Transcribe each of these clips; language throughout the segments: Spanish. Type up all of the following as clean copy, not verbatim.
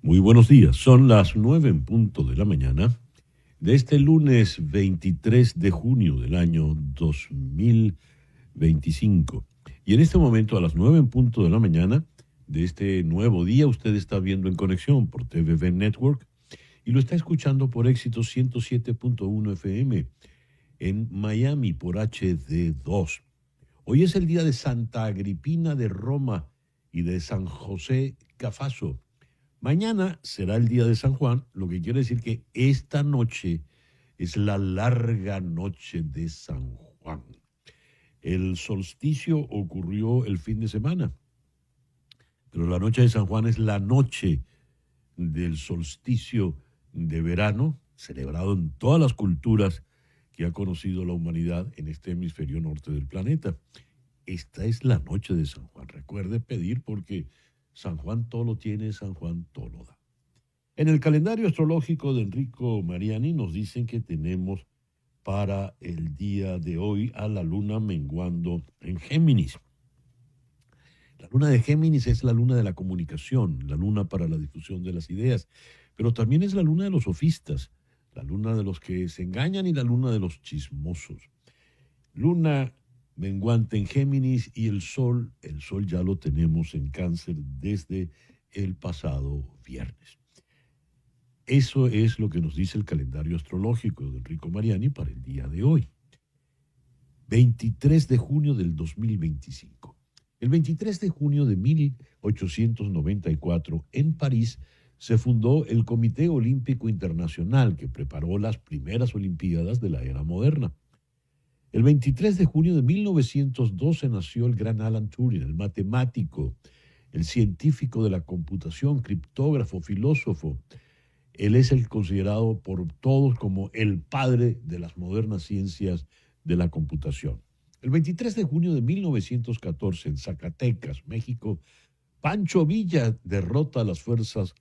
Muy buenos días, son las 9 en punto de la mañana de este lunes 23 de junio del año 2025. Y en este momento, a las 9 en punto de la mañana de este nuevo día, usted está viendo En Conexión por TVV Network y lo está escuchando por Éxito 107.1 FM en Miami por HD2. Hoy es el día de Santa Agripina de Roma y de San José Cafaso. Mañana será el día de San Juan, lo que quiere decir que esta noche es la larga noche de San Juan. El solsticio ocurrió el fin de semana, pero la noche de San Juan es la noche del solsticio de verano, celebrado en todas las culturas que ha conocido la humanidad en este hemisferio norte del planeta. Esta es la noche de San Juan. Recuerde pedir porque San Juan todo lo tiene, San Juan todo lo da. En el calendario astrológico de Enrico Mariani nos dicen que tenemos para el día de hoy a la luna menguando en Géminis. La luna de Géminis es la luna de la comunicación, la luna para la difusión de las ideas, pero también es la luna de los sofistas, la luna de los que se engañan y la luna de los chismosos. Luna menguante en Géminis y el sol ya lo tenemos en Cáncer desde el pasado viernes. Eso es lo que nos dice el calendario astrológico de Enrico Mariani para el día de hoy, 23 de junio del 2025. El 23 de junio de 1894, en París, se fundó el Comité Olímpico Internacional que preparó las primeras Olimpiadas de la era moderna. El 23 de junio de 1912 nació el gran Alan Turing, el matemático, el científico de la computación, criptógrafo, filósofo. Él es el considerado por todos como el padre de las modernas ciencias de la computación. El 23 de junio de 1914, en Zacatecas, México, Pancho Villa derrota a las fuerzas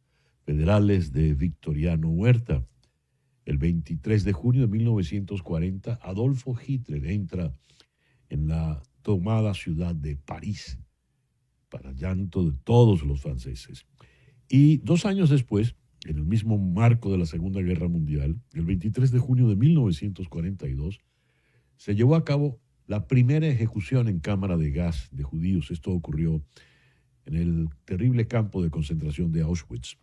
federales de Victoriano Huerta. El 23 de junio de 1940, Adolfo Hitler entra en la tomada ciudad de París, para llanto de todos los franceses. Y 2 años después, en el mismo marco de la Segunda Guerra Mundial, el 23 de junio de 1942, se llevó a cabo la primera ejecución en cámara de gas de judíos. Esto ocurrió en el terrible campo de concentración de Auschwitz.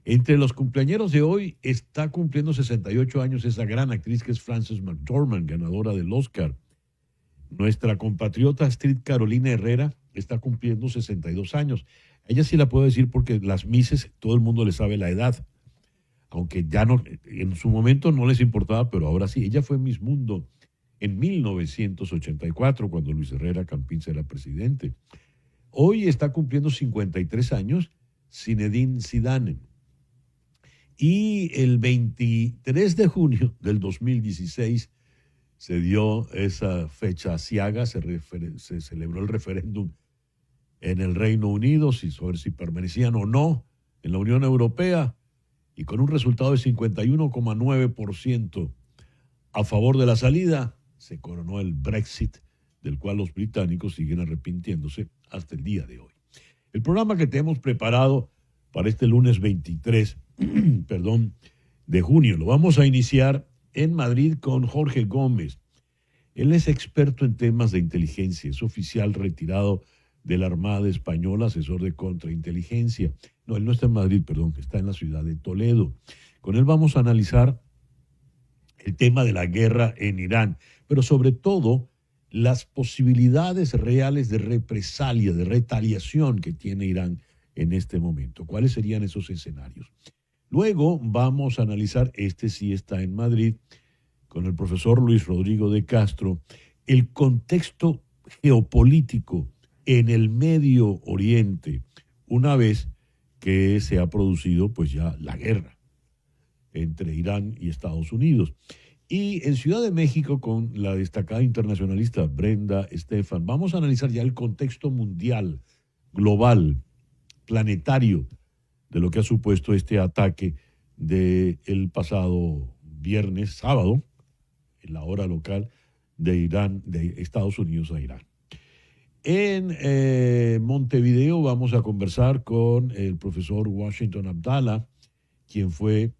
Entre los cumpleañeros de hoy está cumpliendo 68 años esa gran actriz que es Frances McDormand, ganadora del Oscar. Nuestra compatriota Astrid Carolina Herrera está cumpliendo 62 años. Ella sí la puedo decir porque las Misses, todo el mundo le sabe la edad, aunque ya no, en su momento no les importaba, pero ahora sí. Ella fue Miss Mundo en 1984, cuando Luis Herrera Campins era presidente. Hoy está cumpliendo 53 años Zinedine Zidane. Y el 23 de junio del 2016 se dio esa fecha aciaga, se celebró el referéndum en el Reino Unido, sobre si permanecían o no en la Unión Europea, y con un resultado de 51,9% a favor de la salida, se coronó el Brexit, del cual los británicos siguen arrepintiéndose hasta el día de hoy. El programa que tenemos preparado para este lunes 23 de junio. Lo vamos a iniciar en Madrid con Jorge Gómez. Él es experto en temas de inteligencia, es oficial retirado de la Armada Española, asesor de contrainteligencia. No, él no está en Madrid, está en la ciudad de Toledo. Con él vamos a analizar el tema de la guerra en Irán, pero sobre todo las posibilidades reales de represalia, de retaliación que tiene Irán en este momento. ¿Cuáles serían esos escenarios? Luego vamos a analizar, sí está en Madrid, con el profesor Luis Rodrigo de Castro, el contexto geopolítico en el Medio Oriente, una vez que se ha producido pues ya la guerra entre Irán y Estados Unidos. Y en Ciudad de México, con la destacada internacionalista Brenda Estefan, vamos a analizar ya el contexto mundial, global, planetario, de lo que ha supuesto este ataque del pasado sábado, en la hora local, de Irán, de Estados Unidos a Irán. En Montevideo vamos a conversar con el profesor Washington Abdala, quien fue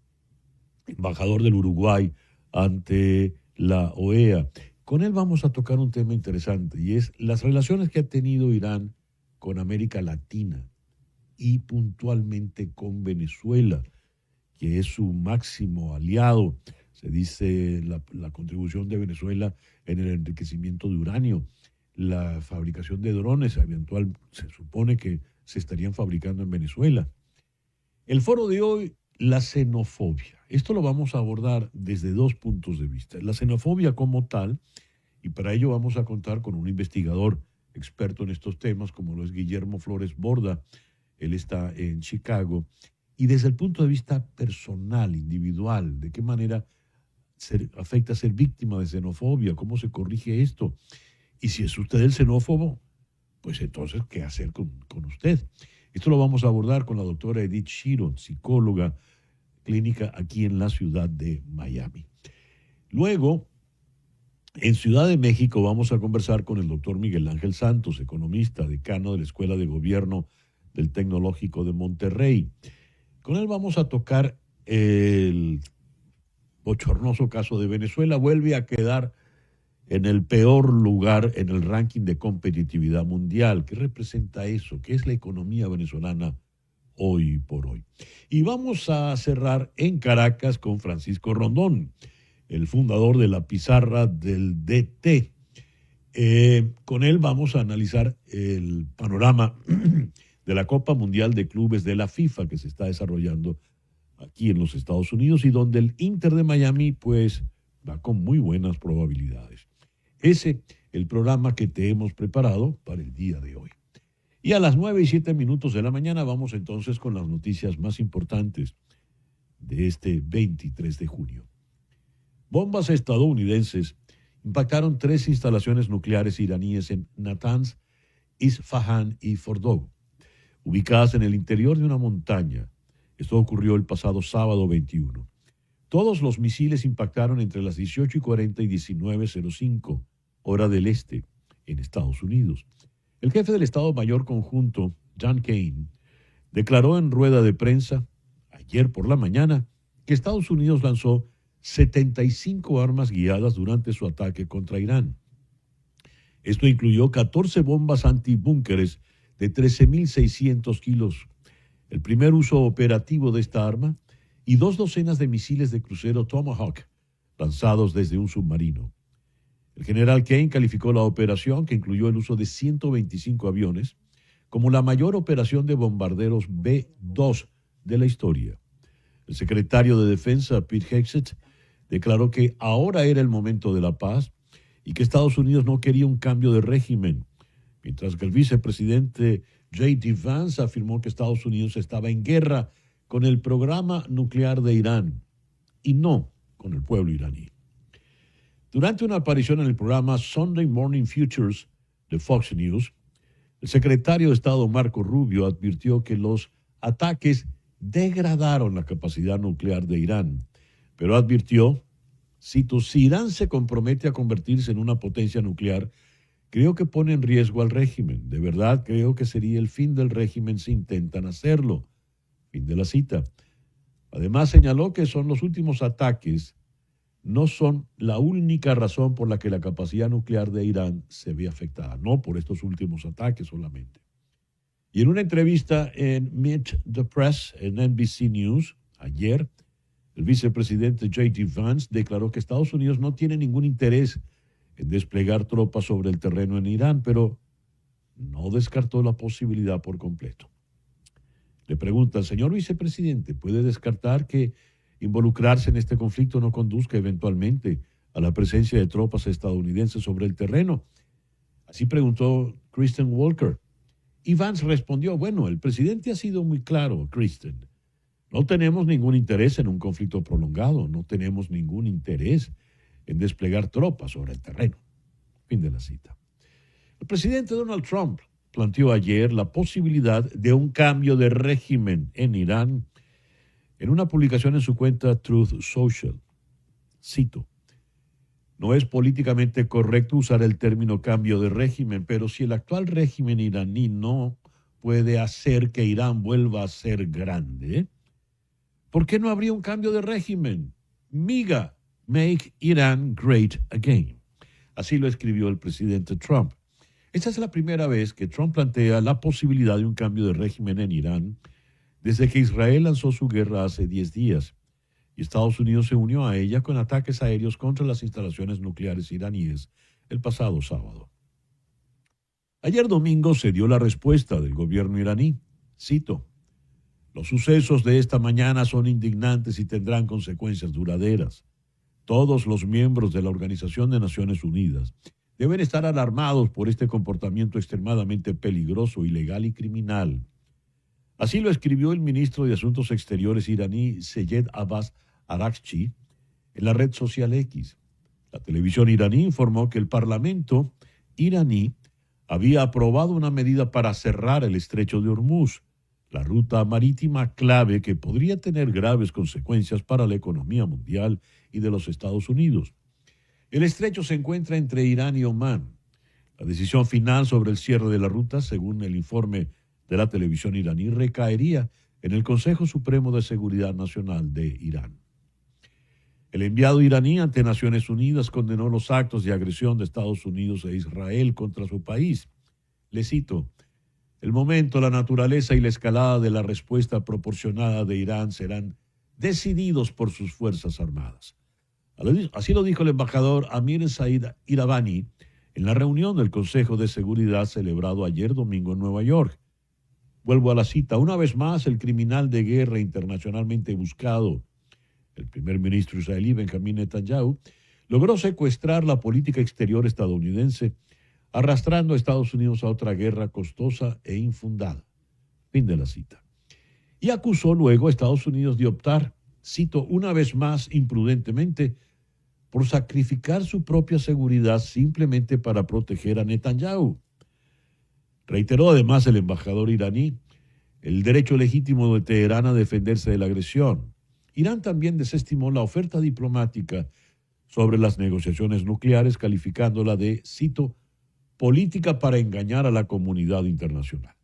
embajador del Uruguay ante la OEA. Con él vamos a tocar un tema interesante y es las relaciones que ha tenido Irán con América Latina y puntualmente con Venezuela, que es su máximo aliado. Se dice la contribución de Venezuela en el enriquecimiento de uranio, la fabricación de drones, eventual, se supone que se estarían fabricando en Venezuela. El foro de hoy, la xenofobia. Esto lo vamos a abordar desde dos puntos de vista. La xenofobia como tal, y para ello vamos a contar con un investigador experto en estos temas, como lo es Guillermo Flores Borda. Él está en Chicago. Y desde el punto de vista personal, individual, de qué manera afecta ser víctima de xenofobia, cómo se corrige esto. Y si es usted el xenófobo, pues entonces, ¿qué hacer con usted? Esto lo vamos a abordar con la doctora Edith Shiro, psicóloga clínica aquí en la ciudad de Miami. Luego, en Ciudad de México vamos a conversar con el doctor Miguel Ángel Santos, economista, decano de la Escuela de Gobierno del Tecnológico de Monterrey. Con él vamos a tocar el bochornoso caso de Venezuela. Vuelve a quedar en el peor lugar en el ranking de competitividad mundial. ¿Qué representa eso? ¿Qué es la economía venezolana hoy por hoy? Y vamos a cerrar en Caracas con Francisco Rondón, el fundador de la pizarra del DT. Con él vamos a analizar el panorama de la Copa Mundial de Clubes de la FIFA que se está desarrollando aquí en los Estados Unidos y donde el Inter de Miami pues va con muy buenas probabilidades. Ese el programa que te hemos preparado para el día de hoy. Y a las 9:07 de la mañana vamos entonces con las noticias más importantes de este 23 de junio. Bombas estadounidenses impactaron 3 instalaciones nucleares iraníes en Natanz, Isfahan y Fordow, ubicadas en el interior de una montaña. Esto ocurrió el pasado sábado 21. Todos los misiles impactaron entre las 18:40 y 19:05, hora del este, en Estados Unidos. El jefe del Estado Mayor Conjunto, John Kane, declaró en rueda de prensa ayer por la mañana que Estados Unidos lanzó 75 armas guiadas durante su ataque contra Irán. Esto incluyó 14 bombas antibúnkeres de 13.600 kilos, el primer uso operativo de esta arma, y 2 docenas de misiles de crucero Tomahawk lanzados desde un submarino. El general Kane calificó la operación, que incluyó el uso de 125 aviones, como la mayor operación de bombarderos B-2 de la historia. El secretario de Defensa, Pete Hegseth, declaró que ahora era el momento de la paz y que Estados Unidos no quería un cambio de régimen, mientras que el vicepresidente J.D. Vance afirmó que Estados Unidos estaba en guerra con el programa nuclear de Irán y no con el pueblo iraní. Durante una aparición en el programa Sunday Morning Futures de Fox News, el secretario de Estado Marco Rubio advirtió que los ataques degradaron la capacidad nuclear de Irán, pero advirtió, cito, si Irán se compromete a convertirse en una potencia nuclear, creo que pone en riesgo al régimen. De verdad creo que sería el fin del régimen si intentan hacerlo. Fin de la cita. Además señaló que son los últimos ataques, no son la única razón por la que la capacidad nuclear de Irán se ve afectada, no por estos últimos ataques solamente. Y en una entrevista en Meet the Press en NBC News ayer, el vicepresidente J.D. Vance declaró que Estados Unidos no tiene ningún interés en desplegar tropas sobre el terreno en Irán, pero no descartó la posibilidad por completo. Le pregunta, señor vicepresidente, ¿puede descartar que involucrarse en este conflicto no conduzca eventualmente a la presencia de tropas estadounidenses sobre el terreno? Así preguntó Kristen Walker. Y Vance respondió, bueno, el presidente ha sido muy claro, Kristen. No tenemos ningún interés en un conflicto prolongado, no tenemos ningún interés en desplegar tropas sobre el terreno. Fin de la cita. El presidente Donald Trump planteó ayer la posibilidad de un cambio de régimen en Irán en una publicación en su cuenta Truth Social. Cito, No es políticamente correcto usar el término cambio de régimen, pero si el actual régimen iraní no puede hacer que Irán vuelva a ser grande, ¿por qué no habría un cambio de régimen? MIGA, Make Iran Great Again. Así lo escribió el presidente Trump. Esta es la primera vez que Trump plantea la posibilidad de un cambio de régimen en Irán desde que Israel lanzó su guerra hace 10 días y Estados Unidos se unió a ella con ataques aéreos contra las instalaciones nucleares iraníes el pasado sábado. Ayer domingo se dio la respuesta del gobierno iraní. Cito: los sucesos de esta mañana son indignantes y tendrán consecuencias duraderas. Todos los miembros de la Organización de Naciones Unidas deben estar alarmados por este comportamiento extremadamente peligroso, ilegal y criminal. Así lo escribió el ministro de Asuntos Exteriores iraní, Seyed Abbas Araghchi, en la red social X. La televisión iraní informó que el Parlamento iraní había aprobado una medida para cerrar el estrecho de Hormuz, la ruta marítima clave que podría tener graves consecuencias para la economía mundial y de los Estados Unidos. El estrecho se encuentra entre Irán y Omán. La decisión final sobre el cierre de la ruta, según el informe de la televisión iraní, recaería en el Consejo Supremo de Seguridad Nacional de Irán. El enviado iraní ante Naciones Unidas condenó los actos de agresión de Estados Unidos e Israel contra su país. Le cito: el momento, la naturaleza y la escalada de la respuesta proporcionada de Irán serán decididos por sus Fuerzas Armadas. Así lo dijo el embajador Amir Said Iravani en la reunión del Consejo de Seguridad celebrado ayer domingo en Nueva York. Vuelvo a la cita: una vez más, el criminal de guerra internacionalmente buscado, el primer ministro israelí Benjamin Netanyahu, logró secuestrar la política exterior estadounidense, arrastrando a Estados Unidos a otra guerra costosa e infundada. Fin de la cita. Y acusó luego a Estados Unidos de optar, cito, una vez más imprudentemente, por sacrificar su propia seguridad simplemente para proteger a Netanyahu. Reiteró además el embajador iraní el derecho legítimo de Teherán a defenderse de la agresión. Irán también desestimó la oferta diplomática sobre las negociaciones nucleares, calificándola de, cito, política para engañar a la comunidad internacional.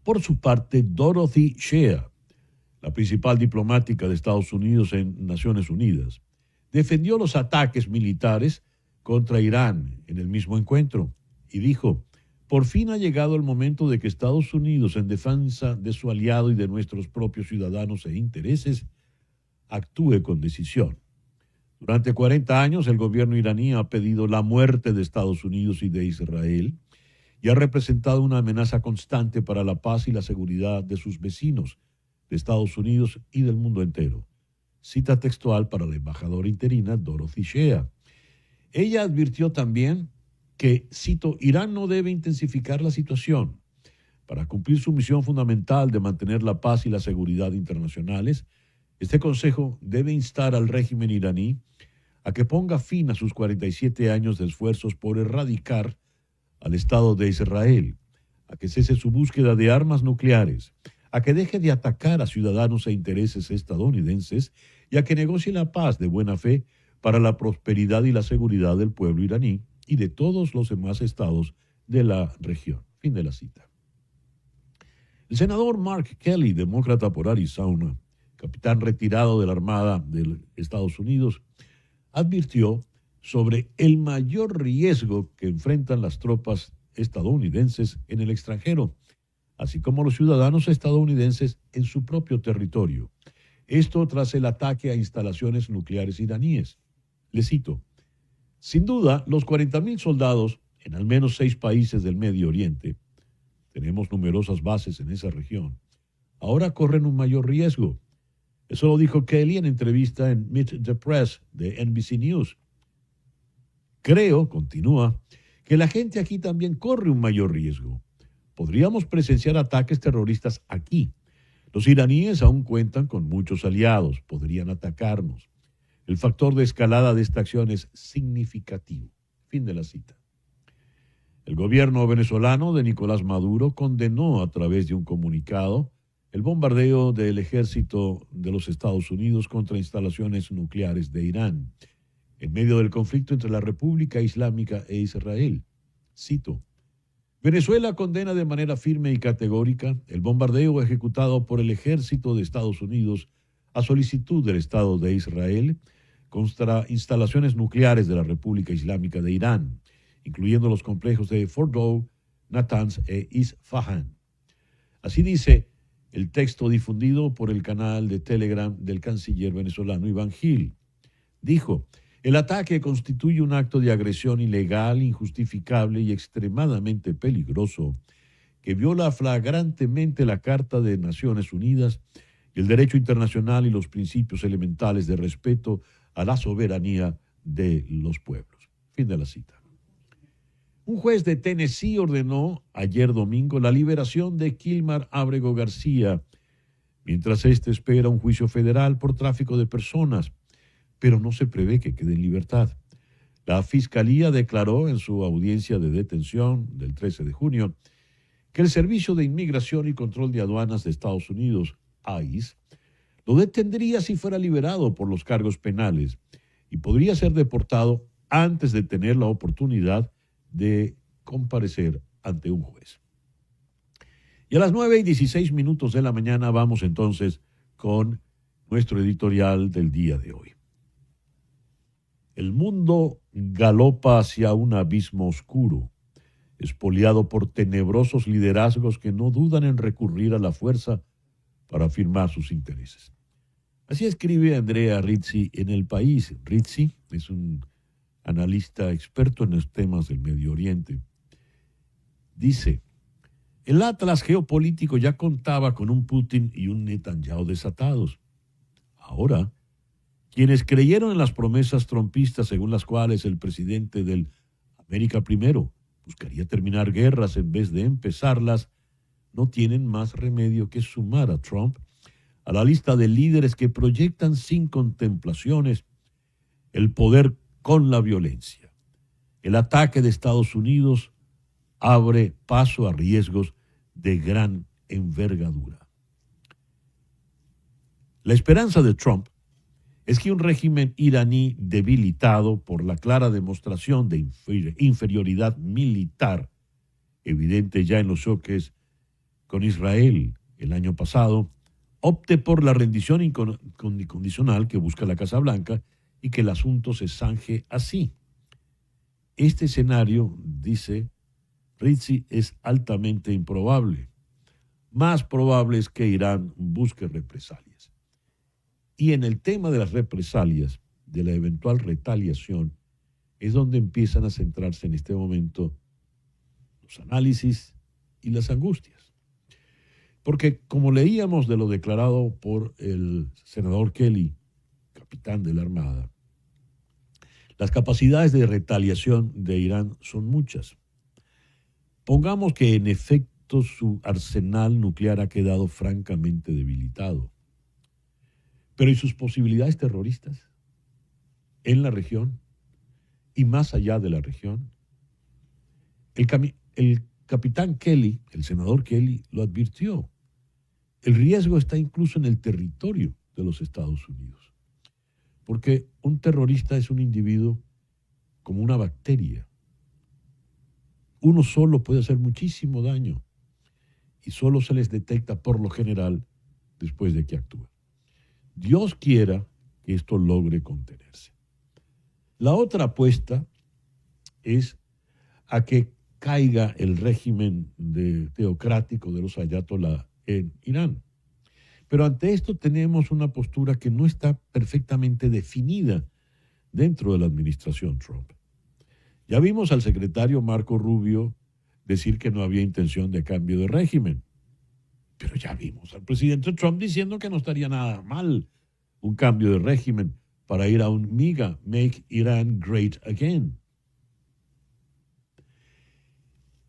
Por su parte, Dorothy Shea, la principal diplomática de Estados Unidos en Naciones Unidas, defendió los ataques militares contra Irán en el mismo encuentro y dijo: por fin ha llegado el momento de que Estados Unidos, en defensa de su aliado y de nuestros propios ciudadanos e intereses, actúe con decisión. Durante 40 años, el gobierno iraní ha pedido la muerte de Estados Unidos y de Israel y ha representado una amenaza constante para la paz y la seguridad de sus vecinos, de Estados Unidos y del mundo entero. Cita textual para la embajadora interina Dorothy Shea. Ella advirtió también que, cito, Irán no debe intensificar la situación. Para cumplir su misión fundamental de mantener la paz y la seguridad internacionales, este Consejo debe instar al régimen iraní a que ponga fin a sus 47 años de esfuerzos por erradicar al Estado de Israel, a que cese su búsqueda de armas nucleares, a que deje de atacar a ciudadanos e intereses estadounidenses y a que negocie la paz de buena fe para la prosperidad y la seguridad del pueblo iraní y de todos los demás estados de la región. Fin de la cita. El senador Mark Kelly, demócrata por Arizona, capitán retirado de la Armada de Estados Unidos, advirtió sobre el mayor riesgo que enfrentan las tropas estadounidenses en el extranjero, así como los ciudadanos estadounidenses en su propio territorio. Esto tras el ataque a instalaciones nucleares iraníes. Le cito: sin duda, los 40,000 soldados en al menos 6 países del Medio Oriente, tenemos numerosas bases en esa región, ahora corren un mayor riesgo. Eso lo dijo Kelly en entrevista en Meet the Press de NBC News. Creo, continúa, que la gente aquí también corre un mayor riesgo. Podríamos presenciar ataques terroristas aquí. Los iraníes aún cuentan con muchos aliados, podrían atacarnos. El factor de escalada de esta acción es significativo. Fin de la cita. El gobierno venezolano de Nicolás Maduro condenó a través de un comunicado el bombardeo del ejército de los Estados Unidos contra instalaciones nucleares de Irán. en medio del conflicto entre la República Islámica e Israel. Cito: Venezuela condena de manera firme y categórica el bombardeo ejecutado por el ejército de Estados Unidos a solicitud del Estado de Israel contra instalaciones nucleares de la República Islámica de Irán, incluyendo los complejos de Fordow, Natanz e Isfahan. Así dice el texto difundido por el canal de Telegram del canciller venezolano Iván Gil. Dijo: el ataque constituye un acto de agresión ilegal, injustificable y extremadamente peligroso que viola flagrantemente la Carta de Naciones Unidas, el derecho internacional y los principios elementales de respeto a la soberanía de los pueblos. Fin de la cita. Un juez de Tennessee ordenó ayer domingo la liberación de Kilmar Ábrego García, mientras éste espera un juicio federal por tráfico de personas, pero no se prevé que quede en libertad. La Fiscalía declaró en su audiencia de detención del 13 de junio que el Servicio de Inmigración y Control de Aduanas de Estados Unidos, ICE, lo detendría si fuera liberado por los cargos penales y podría ser deportado antes de tener la oportunidad de comparecer ante un juez. Y a las 9:16 de la mañana vamos entonces con nuestro editorial del día de hoy. El mundo galopa hacia un abismo oscuro, espoliado por tenebrosos liderazgos que no dudan en recurrir a la fuerza para afirmar sus intereses. Así escribe Andrea Rizzi en El País. Rizzi es un analista experto en los temas del Medio Oriente. Dice: el atlas geopolítico ya contaba con un Putin y un Netanyahu desatados. Ahora, quienes creyeron en las promesas trumpistas según las cuales el presidente del América Primero buscaría terminar guerras en vez de empezarlas, no tienen más remedio que sumar a Trump a la lista de líderes que proyectan sin contemplaciones el poder con la violencia. El ataque de Estados Unidos abre paso a riesgos de gran envergadura. La esperanza de Trump es que un régimen iraní debilitado por la clara demostración de inferioridad militar, evidente ya en los choques con Israel el año pasado, opte por la rendición incondicional que busca la Casa Blanca y que el asunto se zanje así. Este escenario, dice Rizzi, es altamente improbable. Más probable es que Irán busque represalias. Y en el tema de las represalias, de la eventual retaliación, es donde empiezan a centrarse en este momento los análisis y las angustias. Porque como leíamos de lo declarado por el senador Kelly, capitán de la Armada, las capacidades de retaliación de Irán son muchas. Pongamos que en efecto su arsenal nuclear ha quedado francamente debilitado. Pero ¿y sus posibilidades terroristas en la región y más allá de la región? El capitán Kelly, el senador Kelly, lo advirtió. El riesgo está incluso en el territorio de los Estados Unidos. Porque un terrorista es un individuo como una bacteria. Uno solo puede hacer muchísimo daño y solo se les detecta por lo general después de que actúan. Dios quiera que esto logre contenerse. La otra apuesta es a que caiga el régimen teocrático de los ayatolá en Irán. Pero ante esto tenemos una postura que no está perfectamente definida dentro de la administración Trump. Ya vimos al secretario Marco Rubio decir que no había intención de cambio de régimen. Pero ya vimos al presidente Trump diciendo que no estaría nada mal un cambio de régimen para ir a un MIGA, Make Iran Great Again.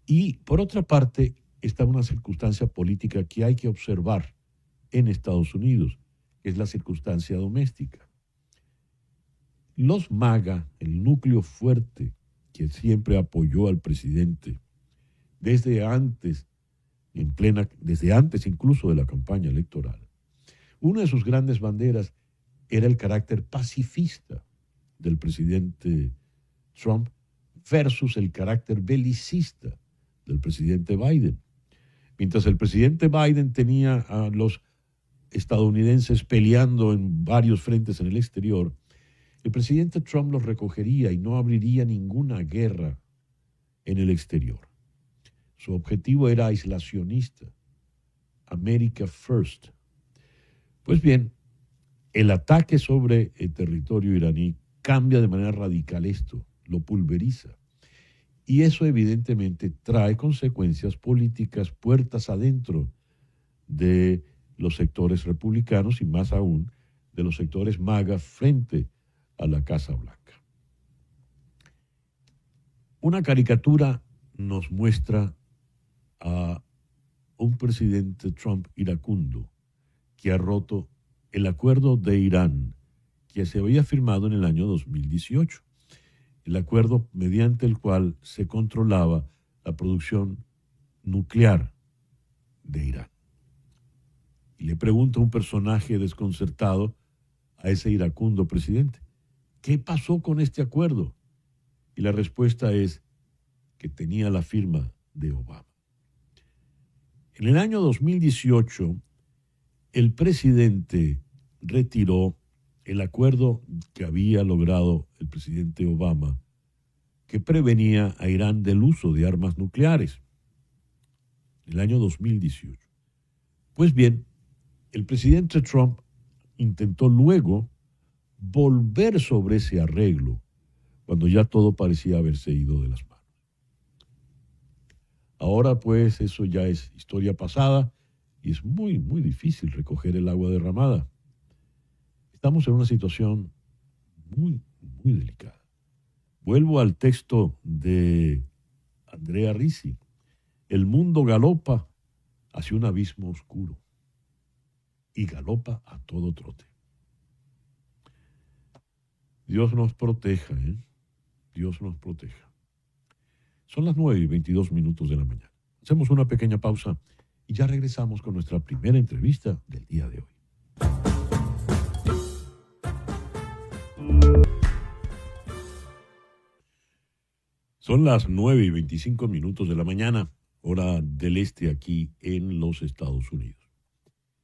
Y por otra parte, está una circunstancia política que hay que observar en Estados Unidos, que es la circunstancia doméstica. Los MAGA, el núcleo fuerte que siempre apoyó al presidente, desde antes incluso de la campaña electoral, una de sus grandes banderas era el carácter pacifista del presidente Trump versus el carácter belicista del presidente Biden. Mientras el presidente Biden tenía a los estadounidenses peleando en varios frentes en el exterior, el presidente Trump los recogería y no abriría ninguna guerra en el exterior. Su objetivo era aislacionista, America First. Pues bien, el ataque sobre el territorio iraní cambia de manera radical esto, lo pulveriza. Y eso evidentemente trae consecuencias políticas puertas adentro de los sectores republicanos y más aún de los sectores MAGA frente a la Casa Blanca. Una caricatura nos muestra a un presidente Trump iracundo que ha roto el acuerdo de Irán que se había firmado en el año 2018, el acuerdo mediante el cual se controlaba la producción nuclear de Irán. Y le pregunta a un personaje desconcertado a ese iracundo presidente, ¿qué pasó con este acuerdo? Y la respuesta es que tenía la firma de Obama. En el año 2018, el presidente retiró el acuerdo que había logrado el presidente Obama, que prevenía a Irán del uso de armas nucleares, en el año 2018. Pues bien, el presidente Trump intentó luego volver sobre ese arreglo cuando ya todo parecía haberse ido de las manos. Ahora pues eso ya es historia pasada y es muy, muy difícil recoger el agua derramada. Estamos en una situación muy, muy delicada. Vuelvo al texto de Andrea Ricci. El mundo galopa hacia un abismo oscuro y galopa a todo trote. Dios nos proteja, ¿eh? Dios nos proteja. Son las 9:22 de la mañana. Hacemos una pequeña pausa y ya regresamos con nuestra primera entrevista del día de hoy. Son las 9:25 de la mañana, hora del este aquí en los Estados Unidos.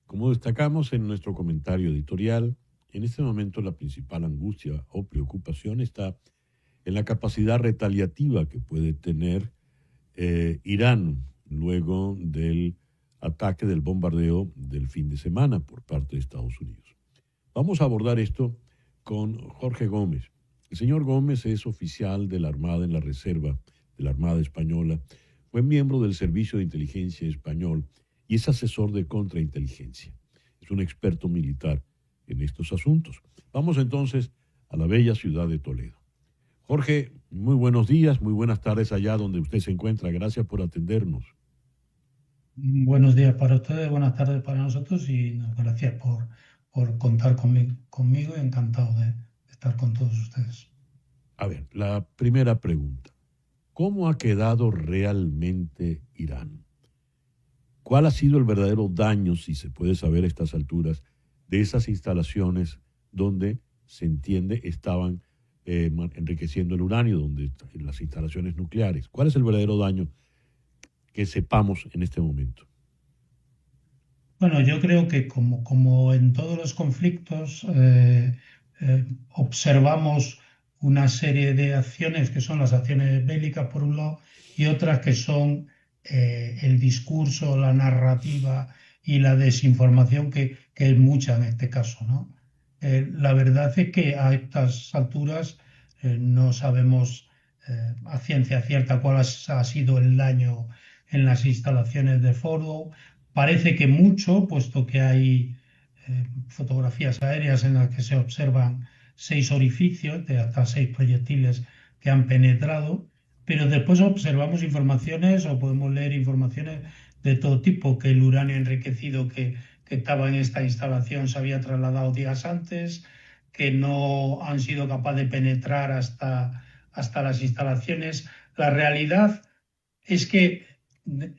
Como destacamos en nuestro comentario editorial, en este momento la principal angustia o preocupación está en la capacidad retaliativa que puede tener Irán luego del ataque del bombardeo del fin de semana por parte de Estados Unidos. Vamos a abordar esto con Jorge Gómez. El señor Gómez es oficial de la Armada en la Reserva de la Armada Española, fue miembro del Servicio de Inteligencia Español y es asesor de contrainteligencia. Es un experto militar en estos asuntos. Vamos entonces a la bella ciudad de Toledo. Jorge, muy buenos días, muy buenas tardes allá donde usted se encuentra. Gracias por atendernos. Buenos días para ustedes, buenas tardes para nosotros y gracias por contar conmigo y encantado de estar con todos ustedes. A ver, la primera pregunta. ¿Cómo ha quedado realmente Irán? ¿Cuál ha sido el verdadero daño, si se puede saber a estas alturas, de esas instalaciones donde se entiende estaban enriqueciendo el uranio, donde en las instalaciones nucleares? ¿Cuál es el verdadero daño que sepamos en este momento? Bueno, yo creo que como en todos los conflictos observamos una serie de acciones que son las acciones bélicas por un lado y otras que son el discurso, la narrativa y la desinformación que es mucha en este caso, ¿no? La verdad es que a estas alturas no sabemos a ciencia cierta cuál ha sido el daño en las instalaciones de Fordo. Parece que mucho, puesto que hay fotografías aéreas en las que se observan 6 orificios de hasta 6 proyectiles que han penetrado, pero después observamos informaciones o podemos leer informaciones de todo tipo, que el uranio enriquecido que estaba en esta instalación se había trasladado días antes, que no han sido capaces de penetrar hasta las instalaciones. La realidad es que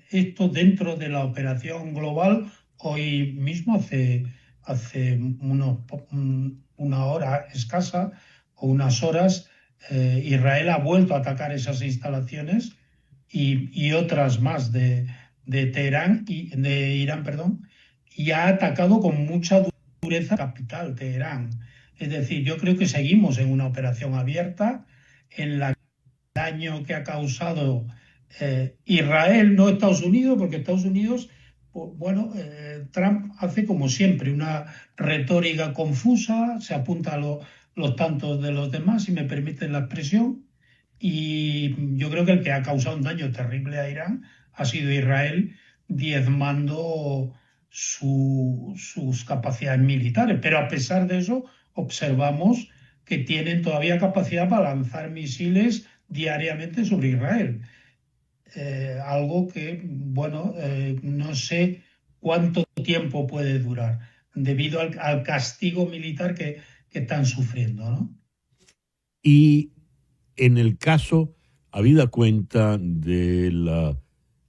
esto dentro de la operación global, hoy mismo hace una hora escasa, o unas horas, Israel ha vuelto a atacar esas instalaciones y otras más de Teherán y de Irán, perdón, y ha atacado con mucha dureza la capital, Teherán. Es decir, yo creo que seguimos en una operación abierta en la que el daño que ha causado Israel, no Estados Unidos, porque Estados Unidos, pues, bueno, Trump hace como siempre una retórica confusa, se apunta a los tantos de los demás, si me permiten la expresión, y yo creo que el que ha causado un daño terrible a Irán ha sido Israel, diezmando sus capacidades militares. Pero a pesar de eso, observamos que tienen todavía capacidad para lanzar misiles diariamente sobre Israel. Algo que, bueno, no sé cuánto tiempo puede durar debido al castigo militar que están sufriendo, ¿no? Y en el caso, habida cuenta de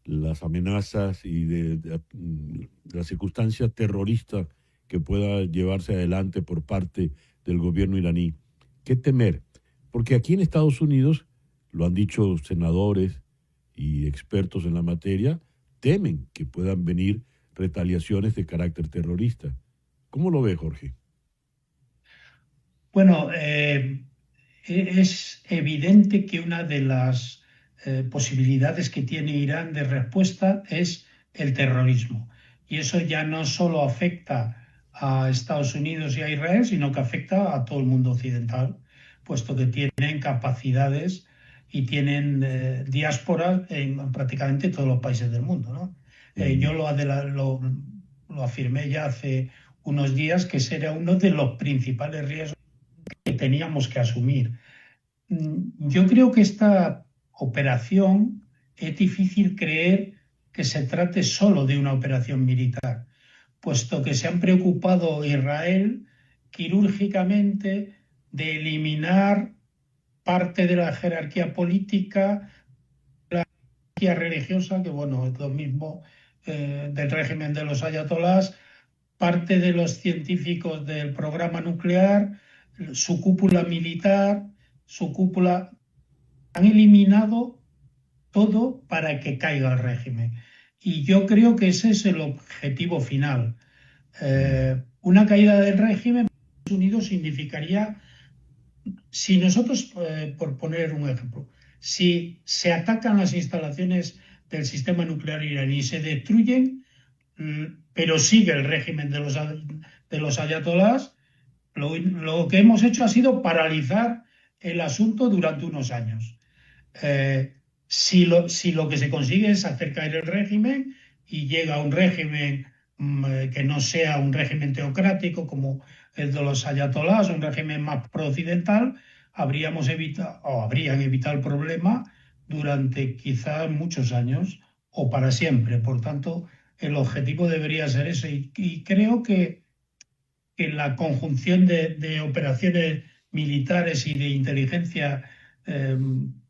las amenazas y de la circunstancia terrorista que pueda llevarse adelante por parte del gobierno iraní, ¿qué temer? Porque aquí en Estados Unidos, lo han dicho senadores y expertos en la materia, temen que puedan venir retaliaciones de carácter terrorista. ¿Cómo lo ve, Jorge? Bueno, es evidente que una de las posibilidades que tiene Irán de respuesta es el terrorismo. Y eso ya no solo afecta a Estados Unidos y a Israel, sino que afecta a todo el mundo occidental, puesto que tienen capacidades y tienen diásporas en prácticamente todos los países del mundo, ¿no? Yo lo afirmé ya hace unos días que ese era uno de los principales riesgos que teníamos que asumir. Yo creo que esta operación es difícil creer que se trate solo de una operación militar, puesto que se han preocupado Israel quirúrgicamente de eliminar parte de la jerarquía política, la jerarquía religiosa, que bueno, es lo mismo del régimen de los ayatolás, parte de los científicos del programa nuclear, su cúpula militar, su cúpula. Han eliminado todo para que caiga el régimen. Y yo creo que ese es el objetivo final. Una caída del régimen para Estados Unidos significaría, si nosotros, por poner un ejemplo, si se atacan las instalaciones del sistema nuclear iraní y se destruyen, pero sigue el régimen de los ayatolás, lo que hemos hecho ha sido paralizar el asunto durante unos años. Si lo que se consigue es hacer caer el régimen y llega a un régimen que no sea un régimen teocrático como el de los ayatolás, un régimen más pro-occidental, habrían evitado el problema durante quizás muchos años o para siempre. Por tanto, el objetivo debería ser ese. Y creo que la conjunción de operaciones militares y de inteligencia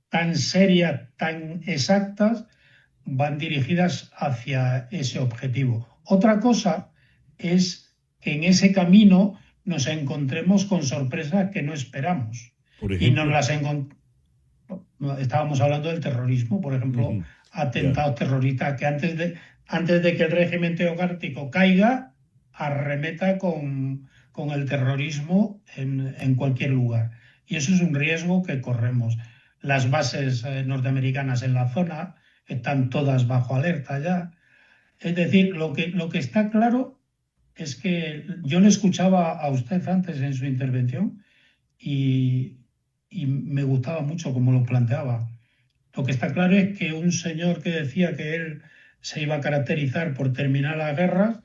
tan serias, tan exactas, van dirigidas hacia ese objetivo. Otra cosa es que en ese camino nos encontremos con sorpresas que no esperamos. Por Y nos ejemplo, las estábamos hablando del terrorismo, por ejemplo, ya. atentados terroristas, que antes de que el régimen teocrático caiga, arremeta con el terrorismo en cualquier lugar. Y eso es un riesgo que corremos. Las bases norteamericanas en la zona están todas bajo alerta ya. Es decir, lo que está claro es que yo le escuchaba a usted antes en su intervención y, y me gustaba mucho cómo lo planteaba. Lo que está claro es que un señor que decía que él se iba a caracterizar por terminar las guerras,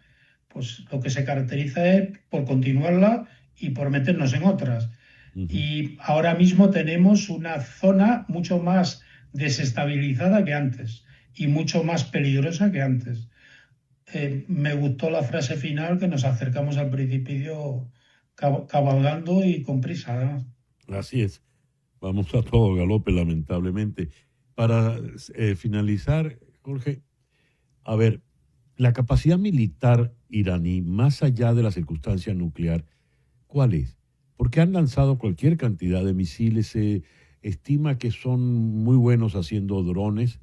pues lo que se caracteriza es por continuarla y por meternos en otras. Ujú. Y ahora mismo tenemos una zona mucho más desestabilizada que antes y mucho más peligrosa que antes. Me gustó la frase final que nos acercamos al precipicio cabalgando y con prisa, además. Así es. Vamos a todo galope, lamentablemente. Para finalizar, Jorge, a ver, la capacidad militar iraní, más allá de la circunstancia nuclear, ¿cuál es? porque han lanzado cualquier cantidad de misiles. Se estima que son muy buenos haciendo drones.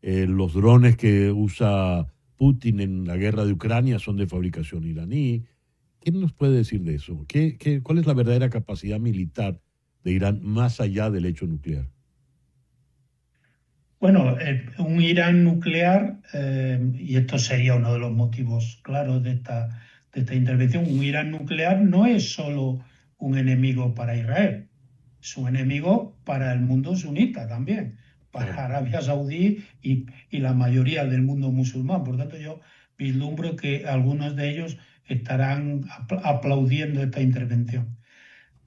Los drones que usa Putin en la guerra de Ucrania son de fabricación iraní. ¿Qué nos puede decir de eso? ¿Cuál es la verdadera capacidad militar de Irán más allá del hecho nuclear? Bueno, un Irán nuclear, y esto sería uno de los motivos claros de esta intervención, un Irán nuclear no es solo un enemigo para Israel, es un enemigo para el mundo sunita también, para Arabia Saudí y la mayoría del mundo musulmán. Por tanto, yo vislumbro que algunos de ellos estarán aplaudiendo esta intervención.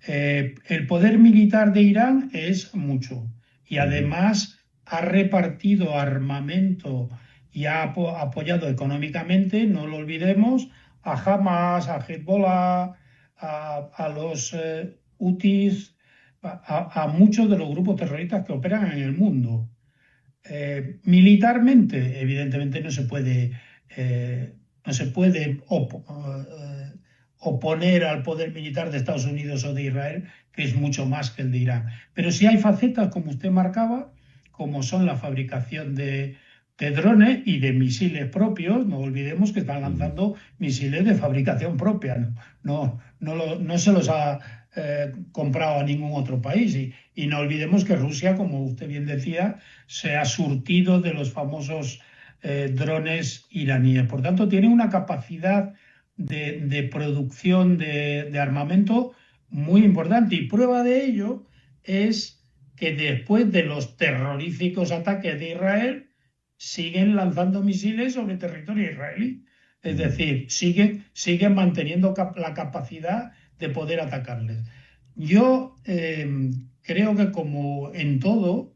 El poder militar de Irán es mucho y además ha repartido armamento y ha apoyado económicamente, no lo olvidemos, a Hamas, a Hezbollah, a los Houthis, a muchos de los grupos terroristas que operan en el mundo. Militarmente, evidentemente, no se puede oponer al poder militar de Estados Unidos o de Israel, que es mucho más que el de Irán. Pero sí hay facetas, como usted marcaba, como son la fabricación de drones y de misiles propios. No olvidemos que están lanzando misiles de fabricación propia. No se los ha comprado a ningún otro país. Y no olvidemos que Rusia, como usted bien decía, se ha surtido de los famosos drones iraníes. Por tanto, tiene una capacidad de producción de armamento muy importante. Y prueba de ello es que después de los terroríficos ataques de Israel, siguen lanzando misiles sobre territorio israelí. Es decir, siguen manteniendo la capacidad de poder atacarles. Yo creo que, como en todo,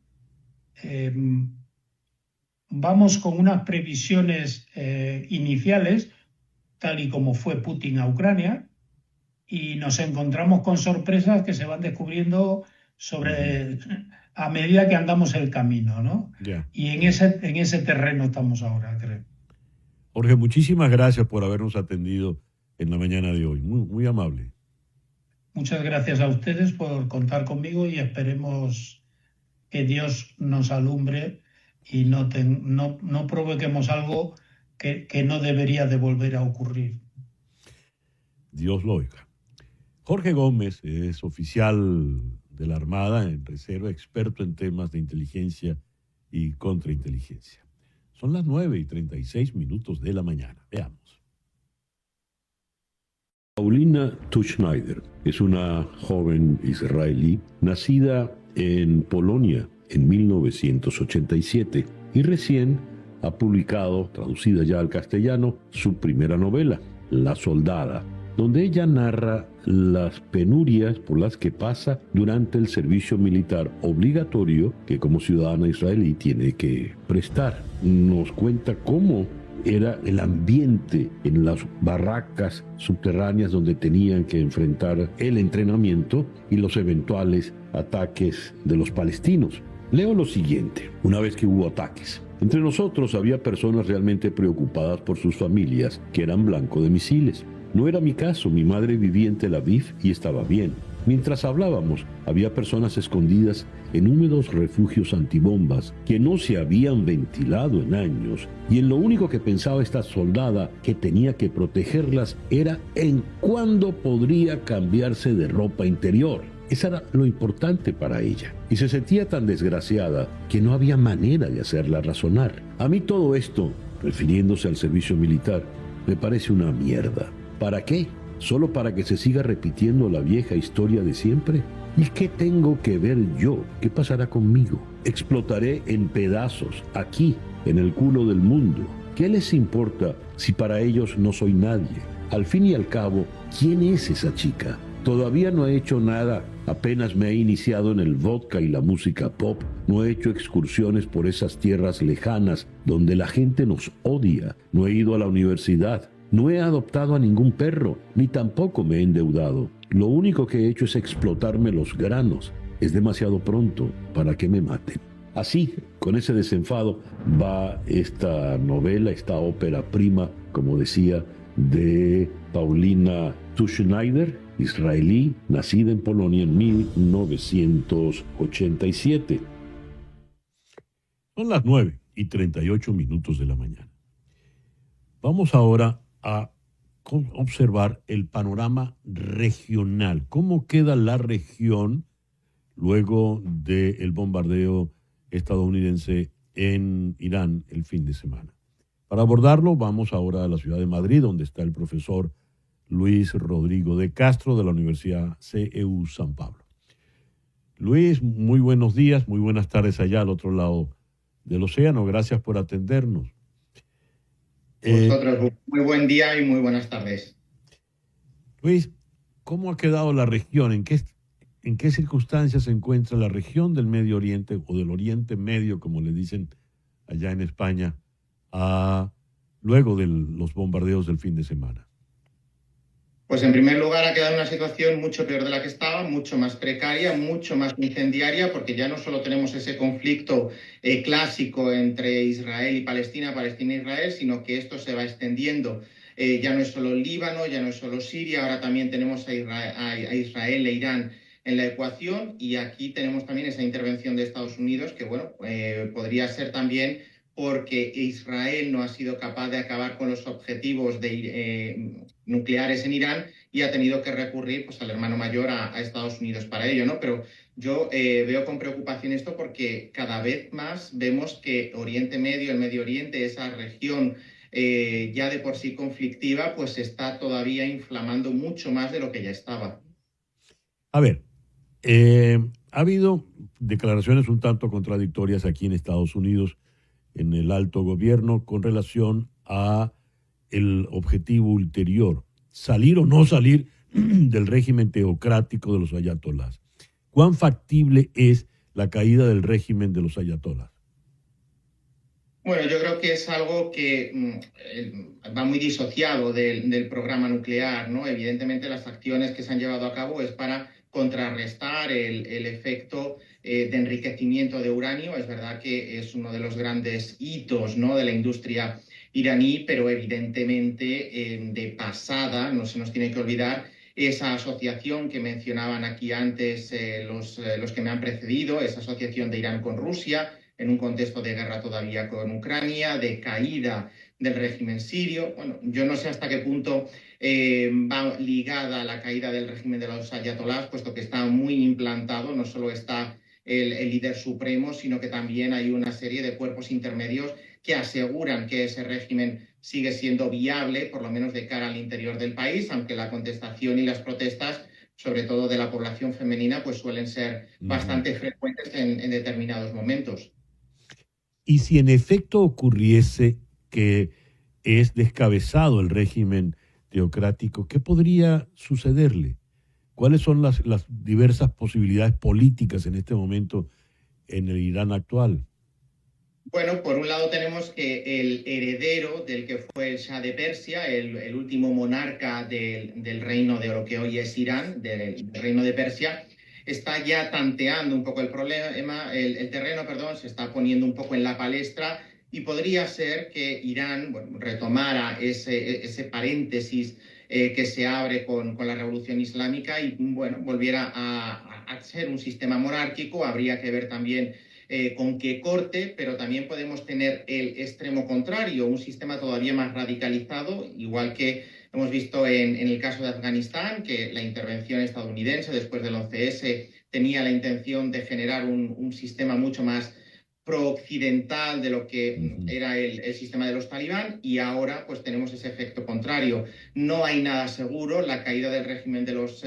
vamos con unas previsiones iniciales, tal y como fue Putin a Ucrania, y nos encontramos con sorpresas que se van descubriendo a medida que andamos el camino, ¿no? Yeah. Y en ese terreno estamos ahora, creo. Jorge, muchísimas gracias por habernos atendido en la mañana de hoy. Muy, muy amable. Muchas gracias a ustedes por contar conmigo y esperemos que Dios nos alumbre y no provoquemos algo que no debería de volver a ocurrir. Dios lo oiga. Jorge Gómez es oficial de la Armada en reserva, experto en temas de inteligencia y contrainteligencia. Son las 9:36 de la mañana. Veamos. Paulina Tuchschneider es una joven israelí nacida en Polonia en 1987 y recién ha publicado, traducida ya al castellano, su primera novela, La Soldada, donde ella narra las penurias por las que pasa durante el servicio militar obligatorio que como ciudadana israelí tiene que prestar. Nos cuenta cómo era el ambiente en las barracas subterráneas donde tenían que enfrentar el entrenamiento y los eventuales ataques de los palestinos. Leo lo siguiente: una vez que hubo ataques, entre nosotros había personas realmente preocupadas por sus familias que eran blanco de misiles. No era mi caso, mi madre vivía en Tel Aviv y estaba bien. Mientras hablábamos, había personas escondidas en húmedos refugios antibombas que no se habían ventilado en años, y en lo único que pensaba esta soldada que tenía que protegerlas era en cuándo podría cambiarse de ropa interior. Eso era lo importante para ella, y se sentía tan desgraciada que no había manera de hacerla razonar. A mí todo esto, refiriéndose al servicio militar, me parece una mierda. ¿Para qué? ¿Solo para que se siga repitiendo la vieja historia de siempre? ¿Y qué tengo que ver yo? ¿Qué pasará conmigo? ¿Explotaré en pedazos aquí, en el culo del mundo? ¿Qué les importa si para ellos no soy nadie? Al fin y al cabo, ¿quién es esa chica? Todavía no he hecho nada, apenas me he iniciado en el vodka y la música pop, no he hecho excursiones por esas tierras lejanas donde la gente nos odia, no he ido a la universidad, no he adoptado a ningún perro, ni tampoco me he endeudado. Lo único que he hecho es explotarme los granos. Es demasiado pronto para que me maten. Así, con ese desenfado, va esta novela, esta ópera prima, como decía, de Paulina Tuchschneider, israelí, nacida en Polonia en 1987. Son las 9:38 de la mañana. Vamos ahora a observar el panorama regional. ¿Cómo queda la región luego del bombardeo estadounidense en Irán el fin de semana? Para abordarlo, vamos ahora a la ciudad de Madrid, donde está el profesor Luis Rodrigo de Castro de la Universidad CEU San Pablo. Luis, muy buenos días, muy buenas tardes allá al otro lado del océano. Gracias por atendernos. Vosotros, muy buen día y muy buenas tardes. Luis, ¿cómo ha quedado la región? ¿En qué circunstancias se encuentra la región del Medio Oriente o del Oriente Medio, como le dicen allá en España, luego de los bombardeos del fin de semana? Pues en primer lugar ha quedado una situación mucho peor de la que estaba, mucho más precaria, mucho más incendiaria, porque ya no solo tenemos ese conflicto clásico entre Israel y Palestina, Palestina e Israel, sino que esto se va extendiendo. Ya no es solo Líbano, ya no es solo Siria, ahora también tenemos a Israel e Irán en la ecuación, y aquí tenemos también esa intervención de Estados Unidos, que bueno, podría ser también porque Israel no ha sido capaz de acabar con los objetivos nucleares en Irán y ha tenido que recurrir pues, al hermano mayor, a Estados Unidos para ello, ¿no? Pero yo veo con preocupación esto porque cada vez más vemos que Oriente Medio, el Medio Oriente, esa región ya de por sí conflictiva, pues se está todavía inflamando mucho más de lo que ya estaba. A ver, ha habido declaraciones un tanto contradictorias aquí en Estados Unidos, en el alto gobierno, con relación a el objetivo ulterior, salir o no salir del régimen teocrático de los ayatolás. ¿Cuán factible es la caída del régimen de los ayatolás? Bueno, yo creo que es algo que va muy disociado del programa nuclear, ¿no? Evidentemente las acciones que se han llevado a cabo es para contrarrestar el efecto de enriquecimiento de uranio. Es verdad que es uno de los grandes hitos, ¿no?, de la industria iraní, pero evidentemente de pasada no se nos tiene que olvidar esa asociación que mencionaban aquí antes los que me han precedido, esa asociación de Irán con Rusia, en un contexto de guerra todavía con Ucrania, de caída del régimen sirio. Bueno, yo no sé hasta qué punto va ligada a la caída del régimen de los ayatolás, puesto que está muy implantado, no solo está el líder supremo, sino que también hay una serie de cuerpos intermedios que aseguran que ese régimen sigue siendo viable, por lo menos de cara al interior del país, aunque la contestación y las protestas, sobre todo de la población femenina, pues suelen ser bastante frecuentes en determinados momentos. Y si en efecto ocurriese que es descabezado el régimen teocrático, ¿qué podría sucederle? ¿Cuáles son las diversas posibilidades políticas en este momento en el Irán actual? Bueno, por un lado tenemos que el heredero del que fue el Shah de Persia, el último monarca del reino de lo que hoy es Irán, del reino de Persia, está ya tanteando un poco el problema, el terreno, perdón, se está poniendo un poco en la palestra, y podría ser que Irán, bueno, retomara ese paréntesis que se abre con la revolución islámica y, bueno, volviera a ser un sistema monárquico. Habría que ver también con qué corte, pero también podemos tener el extremo contrario, un sistema todavía más radicalizado, igual que hemos visto en el caso de Afganistán, que la intervención estadounidense después del 11S tenía la intención de generar un sistema mucho más pro-occidental de lo que era el sistema de los talibán, y ahora pues tenemos ese efecto contrario. No hay nada seguro, la caída del régimen de los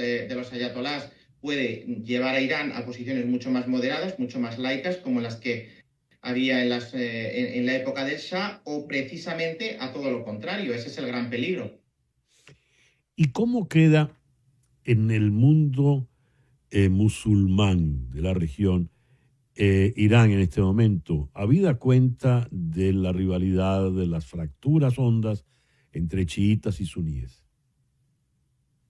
ayatolás puede llevar a Irán a posiciones mucho más moderadas, mucho más laicas, como las que había en la época del Shah, o precisamente a todo lo contrario. Ese es el gran peligro. ¿Y cómo queda en el mundo musulmán de la región Irán en este momento, habida cuenta de la rivalidad, de las fracturas hondas entre chiitas y suníes?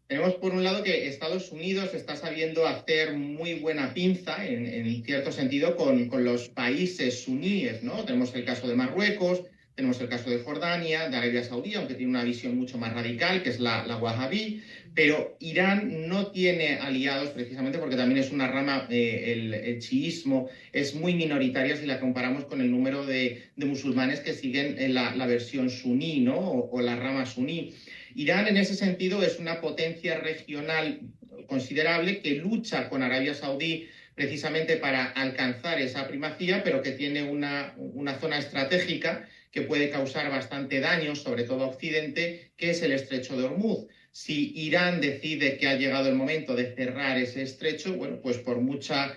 Tenemos por un lado que Estados Unidos está sabiendo hacer muy buena pinza, en cierto sentido, con los países suníes, ¿no? Tenemos el caso de Marruecos, Tenemos el caso de Jordania, de Arabia Saudí, aunque tiene una visión mucho más radical, que es la wahhabí, pero Irán no tiene aliados precisamente porque también es una rama, el chiismo es muy minoritaria si la comparamos con el número de musulmanes que siguen la versión suní, ¿no? O la rama suní. Irán en ese sentido es una potencia regional considerable que lucha con Arabia Saudí precisamente para alcanzar esa primacía, pero que tiene una zona estratégica que puede causar bastante daño, sobre todo a Occidente, que es el estrecho de Hormuz. Si Irán decide que ha llegado el momento de cerrar ese estrecho, bueno, pues por mucha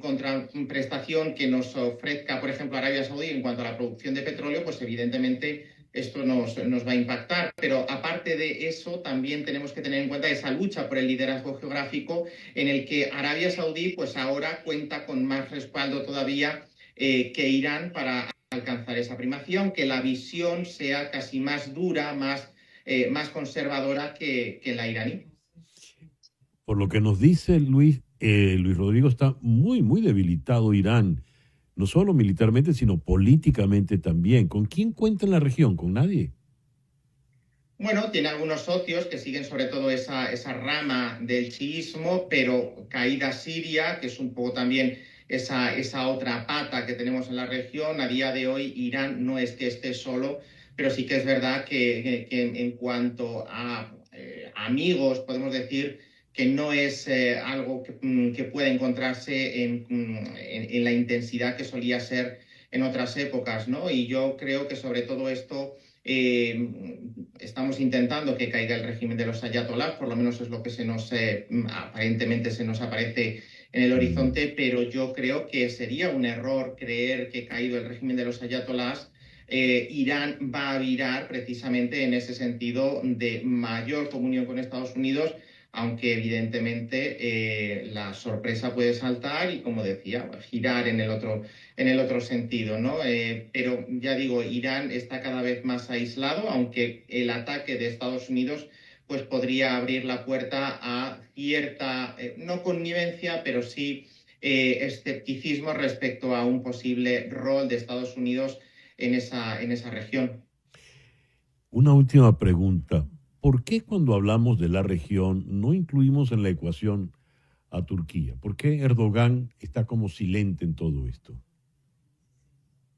contraprestación que nos ofrezca, por ejemplo, Arabia Saudí en cuanto a la producción de petróleo, pues evidentemente esto nos va a impactar. Pero aparte de eso, también tenemos que tener en cuenta esa lucha por el liderazgo geográfico en el que Arabia Saudí pues ahora cuenta con más respaldo todavía que Irán para alcanzar esa primacía, aunque la visión sea casi más dura, más conservadora que la iraní. Por lo que nos dice Luis Rodrigo, está muy, muy debilitado Irán, no solo militarmente, sino políticamente también. ¿Con quién cuenta en la región? ¿Con nadie? Bueno, tiene algunos socios que siguen sobre todo esa rama del chiismo, pero caída Siria, que es un poco también esa otra pata que tenemos en la región. A día de hoy Irán no es que esté solo, pero sí que es verdad que en cuanto a amigos, podemos decir que no es algo que pueda encontrarse en la intensidad que solía ser en otras épocas, ¿no? Y yo creo que sobre todo esto estamos intentando que caiga el régimen de los ayatolás, por lo menos es lo que aparentemente se nos aparece en el horizonte, pero yo creo que sería un error creer que caído el régimen de los ayatolás, Irán va a virar precisamente en ese sentido de mayor comunión con Estados Unidos, aunque evidentemente la sorpresa puede saltar y, como decía, girar en el otro sentido, ¿no? Pero ya digo, Irán está cada vez más aislado, aunque el ataque de Estados Unidos pues podría abrir la puerta a cierta, no connivencia, pero sí escepticismo respecto a un posible rol de Estados Unidos en esa región. Una última pregunta. ¿Por qué cuando hablamos de la región no incluimos en la ecuación a Turquía? ¿Por qué Erdogan está como silente en todo esto?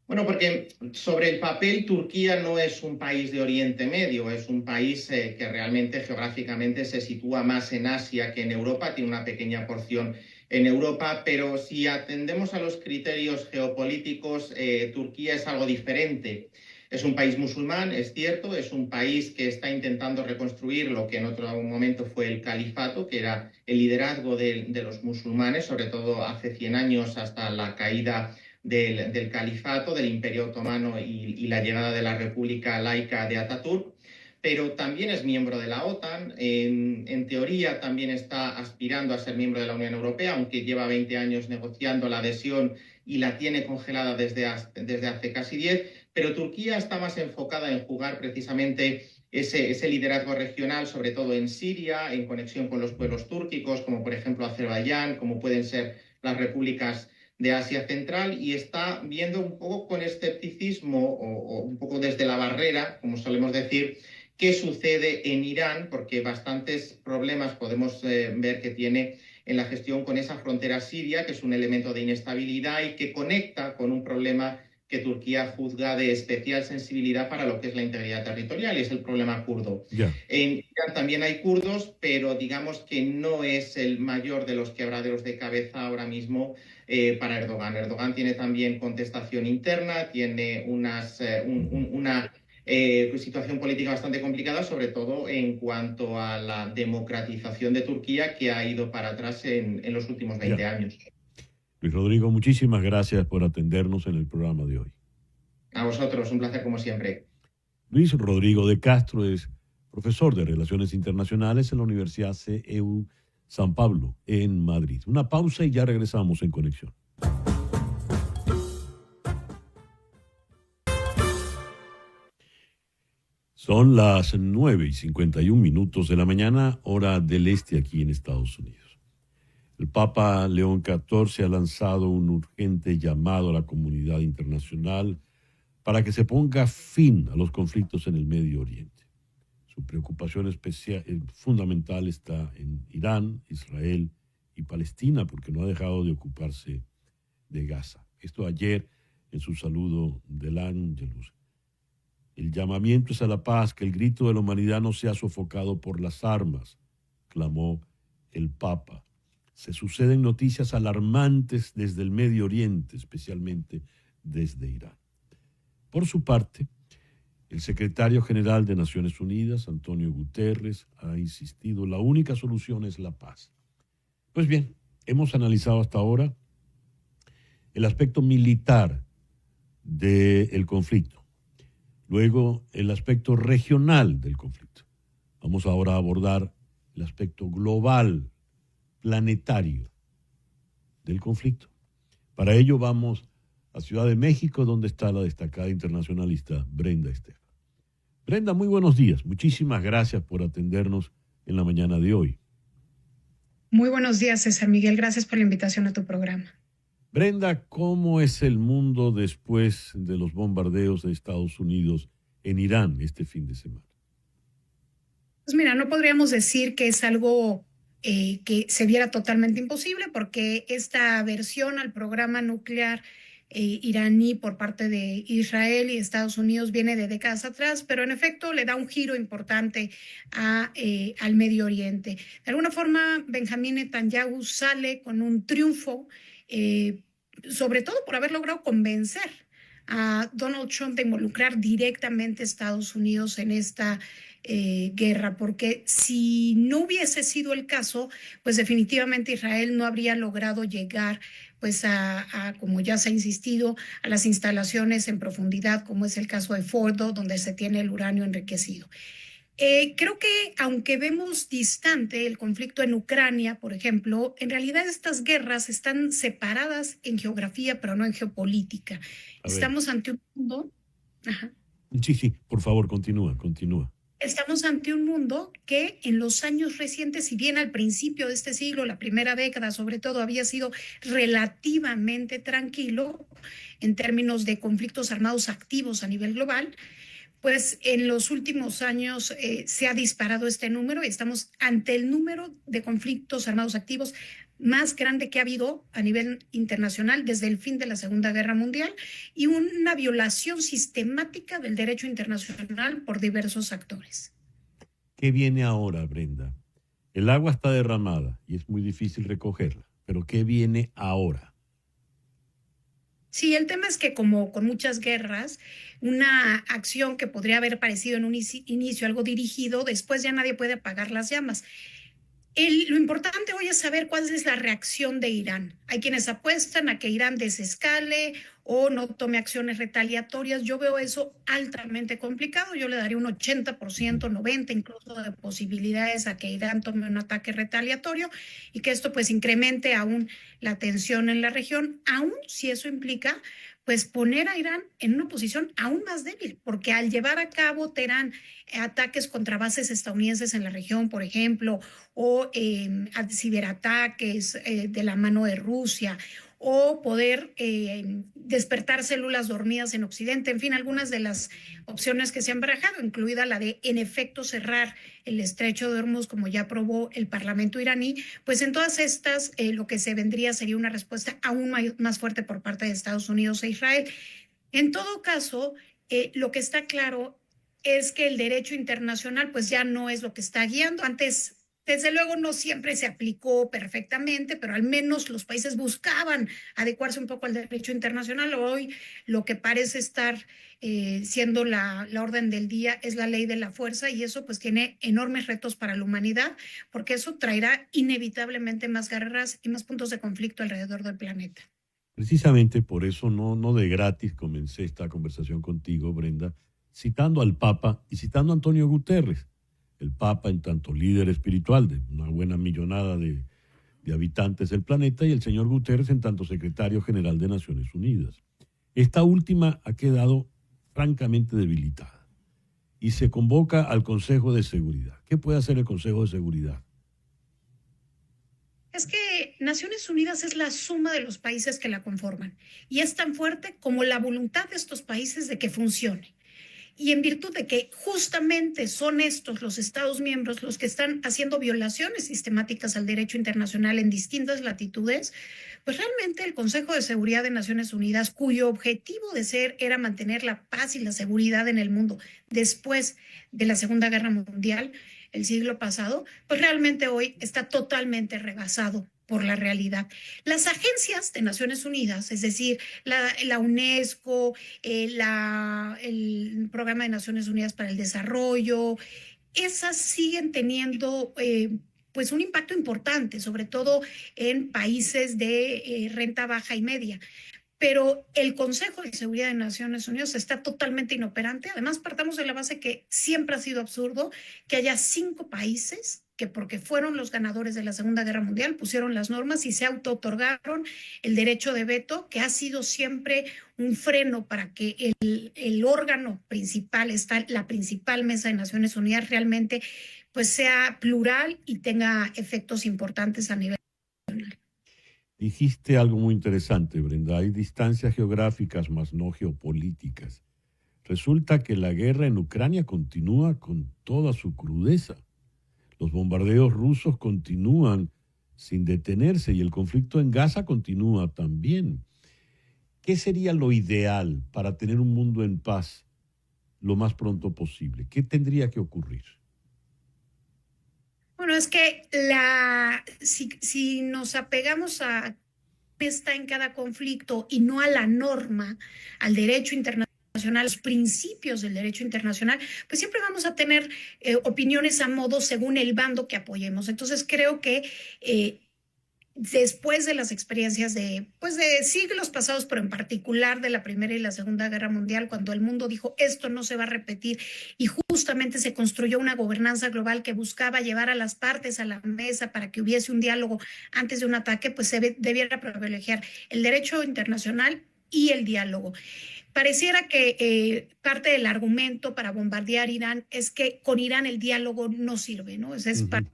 Bueno, porque sobre el papel Turquía no es un país de Oriente Medio, es un país que realmente geográficamente se sitúa más en Asia que en Europa, tiene una pequeña porción en Europa, pero si atendemos a los criterios geopolíticos, Turquía es algo diferente. Es un país musulmán, es cierto, es un país que está intentando reconstruir lo que en otro momento fue el califato, que era el liderazgo de los musulmanes, sobre todo hace 100 años hasta la caída del califato, del Imperio Otomano y la llegada de la República Laica de Ataturk, pero también es miembro de la OTAN, en teoría también está aspirando a ser miembro de la Unión Europea, aunque lleva 20 años negociando la adhesión y la tiene congelada desde hace casi 10, pero Turquía está más enfocada en jugar precisamente ese liderazgo regional, sobre todo en Siria, en conexión con los pueblos túrquicos, como por ejemplo Azerbaiyán, como pueden ser las repúblicas de Asia Central, y está viendo un poco con escepticismo o un poco desde la barrera, como solemos decir, qué sucede en Irán, porque bastantes problemas podemos ver que tiene en la gestión con esa frontera siria, que es un elemento de inestabilidad y que conecta con un problema que Turquía juzga de especial sensibilidad para lo que es la integridad territorial, y es el problema kurdo. Yeah. En Irán también hay kurdos, pero digamos que no es el mayor de los quebraderos de cabeza ahora mismo para Erdogan. Erdogan tiene también contestación interna, tiene una situación política bastante complicada, sobre todo en cuanto a la democratización de Turquía, que ha ido para atrás en los últimos 20 años. Luis Rodrigo, muchísimas gracias por atendernos en el programa de hoy. A vosotros, un placer como siempre. Luis Rodrigo de Castro es profesor de Relaciones Internacionales en la Universidad CEU San Pablo, en Madrid. Una pausa y ya regresamos en Conexión. Son las 9:51 de la mañana, hora del este aquí en Estados Unidos. El Papa León XIV ha lanzado un urgente llamado a la comunidad internacional para que se ponga fin a los conflictos en el Medio Oriente. Su preocupación fundamental está en Irán, Israel y Palestina, porque no ha dejado de ocuparse de Gaza. Esto ayer en su saludo del Ángelus. El llamamiento es a la paz, que el grito de la humanidad no sea sofocado por las armas, clamó el Papa. Se suceden noticias alarmantes desde el Medio Oriente, especialmente desde Irán. Por su parte, el secretario general de Naciones Unidas, Antonio Guterres, ha insistido: la única solución es la paz. Pues bien, hemos analizado hasta ahora el aspecto militar del conflicto, luego el aspecto regional del conflicto. Vamos ahora a abordar el aspecto global, planetario del conflicto. Para ello vamos a Ciudad de México, donde está la destacada internacionalista Brenda Esther. Brenda, muy buenos días. Muchísimas gracias por atendernos en la mañana de hoy. Muy buenos días, César Miguel. Gracias por la invitación a tu programa. Brenda, ¿cómo es el mundo después de los bombardeos de Estados Unidos en Irán este fin de semana? Pues mira, no podríamos decir que es algo que se viera totalmente imposible, porque esta aversión al programa nuclear iraní por parte de Israel y Estados Unidos viene de décadas atrás, pero en efecto le da un giro importante al Medio Oriente. De alguna forma, Benjamín Netanyahu sale con un triunfo, sobre todo por haber logrado convencer a Donald Trump de involucrar directamente a Estados Unidos en esta guerra, porque si no hubiese sido el caso, pues definitivamente Israel no habría logrado llegar pues como ya se ha insistido, a las instalaciones en profundidad, como es el caso de Fordo, donde se tiene el uranio enriquecido. Creo que aunque vemos distante el conflicto en Ucrania, por ejemplo, en realidad estas guerras están separadas en geografía, pero no en geopolítica. Estamos ante un mundo... Ajá. Sí, por favor, continúa. Estamos ante un mundo que en los años recientes, si bien al principio de este siglo, la primera década sobre todo, había sido relativamente tranquilo en términos de conflictos armados activos a nivel global, pues en los últimos años se ha disparado este número y estamos ante el número de conflictos armados activos más grande que ha habido a nivel internacional desde el fin de la Segunda Guerra Mundial, y una violación sistemática del derecho internacional por diversos actores. ¿Qué viene ahora, Brenda? El agua está derramada y es muy difícil recogerla, pero ¿qué viene ahora? Sí, el tema es que, como con muchas guerras, una acción que podría haber parecido en un inicio algo dirigido, después ya nadie puede apagar las llamas. Lo importante hoy es saber cuál es la reacción de Irán. Hay quienes apuestan a que Irán desescale o no tome acciones retaliatorias. Yo veo eso altamente complicado. Yo le daría un 80%, 90% incluso de posibilidades a que Irán tome un ataque retaliatorio y que esto pues incremente aún la tensión en la región, aún si eso implica pues poner a Irán en una posición aún más débil, porque al llevar a cabo Teherán ataques contra bases estadounidenses en la región, por ejemplo, o ciberataques de la mano de Rusia, o poder despertar células dormidas en Occidente, en fin, algunas de las opciones que se han barajado, incluida la de, en efecto, cerrar el estrecho de Hormuz, como ya aprobó el Parlamento iraní, pues en todas estas lo que se vendría sería una respuesta aún más fuerte por parte de Estados Unidos e Israel. En todo caso, lo que está claro es que el derecho internacional pues ya no es lo que está guiando. Antes, desde luego, no siempre se aplicó perfectamente, pero al menos los países buscaban adecuarse un poco al derecho internacional. Hoy lo que parece estar siendo la orden del día es la ley de la fuerza, y eso pues tiene enormes retos para la humanidad, porque eso traerá inevitablemente más guerras y más puntos de conflicto alrededor del planeta. Precisamente por eso no de gratis comencé esta conversación contigo, Brenda, citando al Papa y citando a Antonio Guterres. El Papa en tanto líder espiritual de una buena millonada de habitantes del planeta, y el señor Guterres en tanto secretario general de Naciones Unidas. Esta última ha quedado francamente debilitada y se convoca al Consejo de Seguridad. ¿Qué puede hacer el Consejo de Seguridad? Es que Naciones Unidas es la suma de los países que la conforman y es tan fuerte como la voluntad de estos países de que funcione. Y en virtud de que justamente son estos los Estados miembros los que están haciendo violaciones sistemáticas al derecho internacional en distintas latitudes, pues realmente el Consejo de Seguridad de Naciones Unidas, cuyo objetivo de ser era mantener la paz y la seguridad en el mundo después de la Segunda Guerra Mundial, el siglo pasado, pues realmente hoy está totalmente rebasado por la realidad. Las agencias de Naciones Unidas, es decir, la UNESCO, el Programa de Naciones Unidas para el Desarrollo, esas siguen teniendo pues un impacto importante, sobre todo en países de renta baja y media. Pero el Consejo de Seguridad de Naciones Unidas está totalmente inoperante. Además, partamos de la base que siempre ha sido absurdo que haya 5 países que porque fueron los ganadores de la Segunda Guerra Mundial pusieron las normas y se auto-otorgaron el derecho de veto, que ha sido siempre un freno para que el órgano principal, la principal mesa de Naciones Unidas, realmente pues sea plural y tenga efectos importantes a nivel nacional. Dijiste algo muy interesante, Brenda. Hay distancias geográficas, más no geopolíticas. Resulta que la guerra en Ucrania continúa con toda su crudeza. Los bombardeos rusos continúan sin detenerse y el conflicto en Gaza continúa también. ¿Qué sería lo ideal para tener un mundo en paz lo más pronto posible? ¿Qué tendría que ocurrir? Bueno, es que si nos apegamos a qué está en cada conflicto y no a la norma, al derecho internacional, los principios del derecho internacional, pues siempre vamos a tener opiniones a modo según el bando que apoyemos. Entonces creo que después de las experiencias pues de siglos pasados, pero en particular de la Primera y la Segunda Guerra Mundial, cuando el mundo dijo esto no se va a repetir y justamente se construyó una gobernanza global que buscaba llevar a las partes a la mesa para que hubiese un diálogo antes de un ataque, pues se debiera privilegiar el derecho internacional y el diálogo. Pareciera que parte del argumento para bombardear Irán es que con Irán el diálogo no sirve, ¿no? Ese es parte.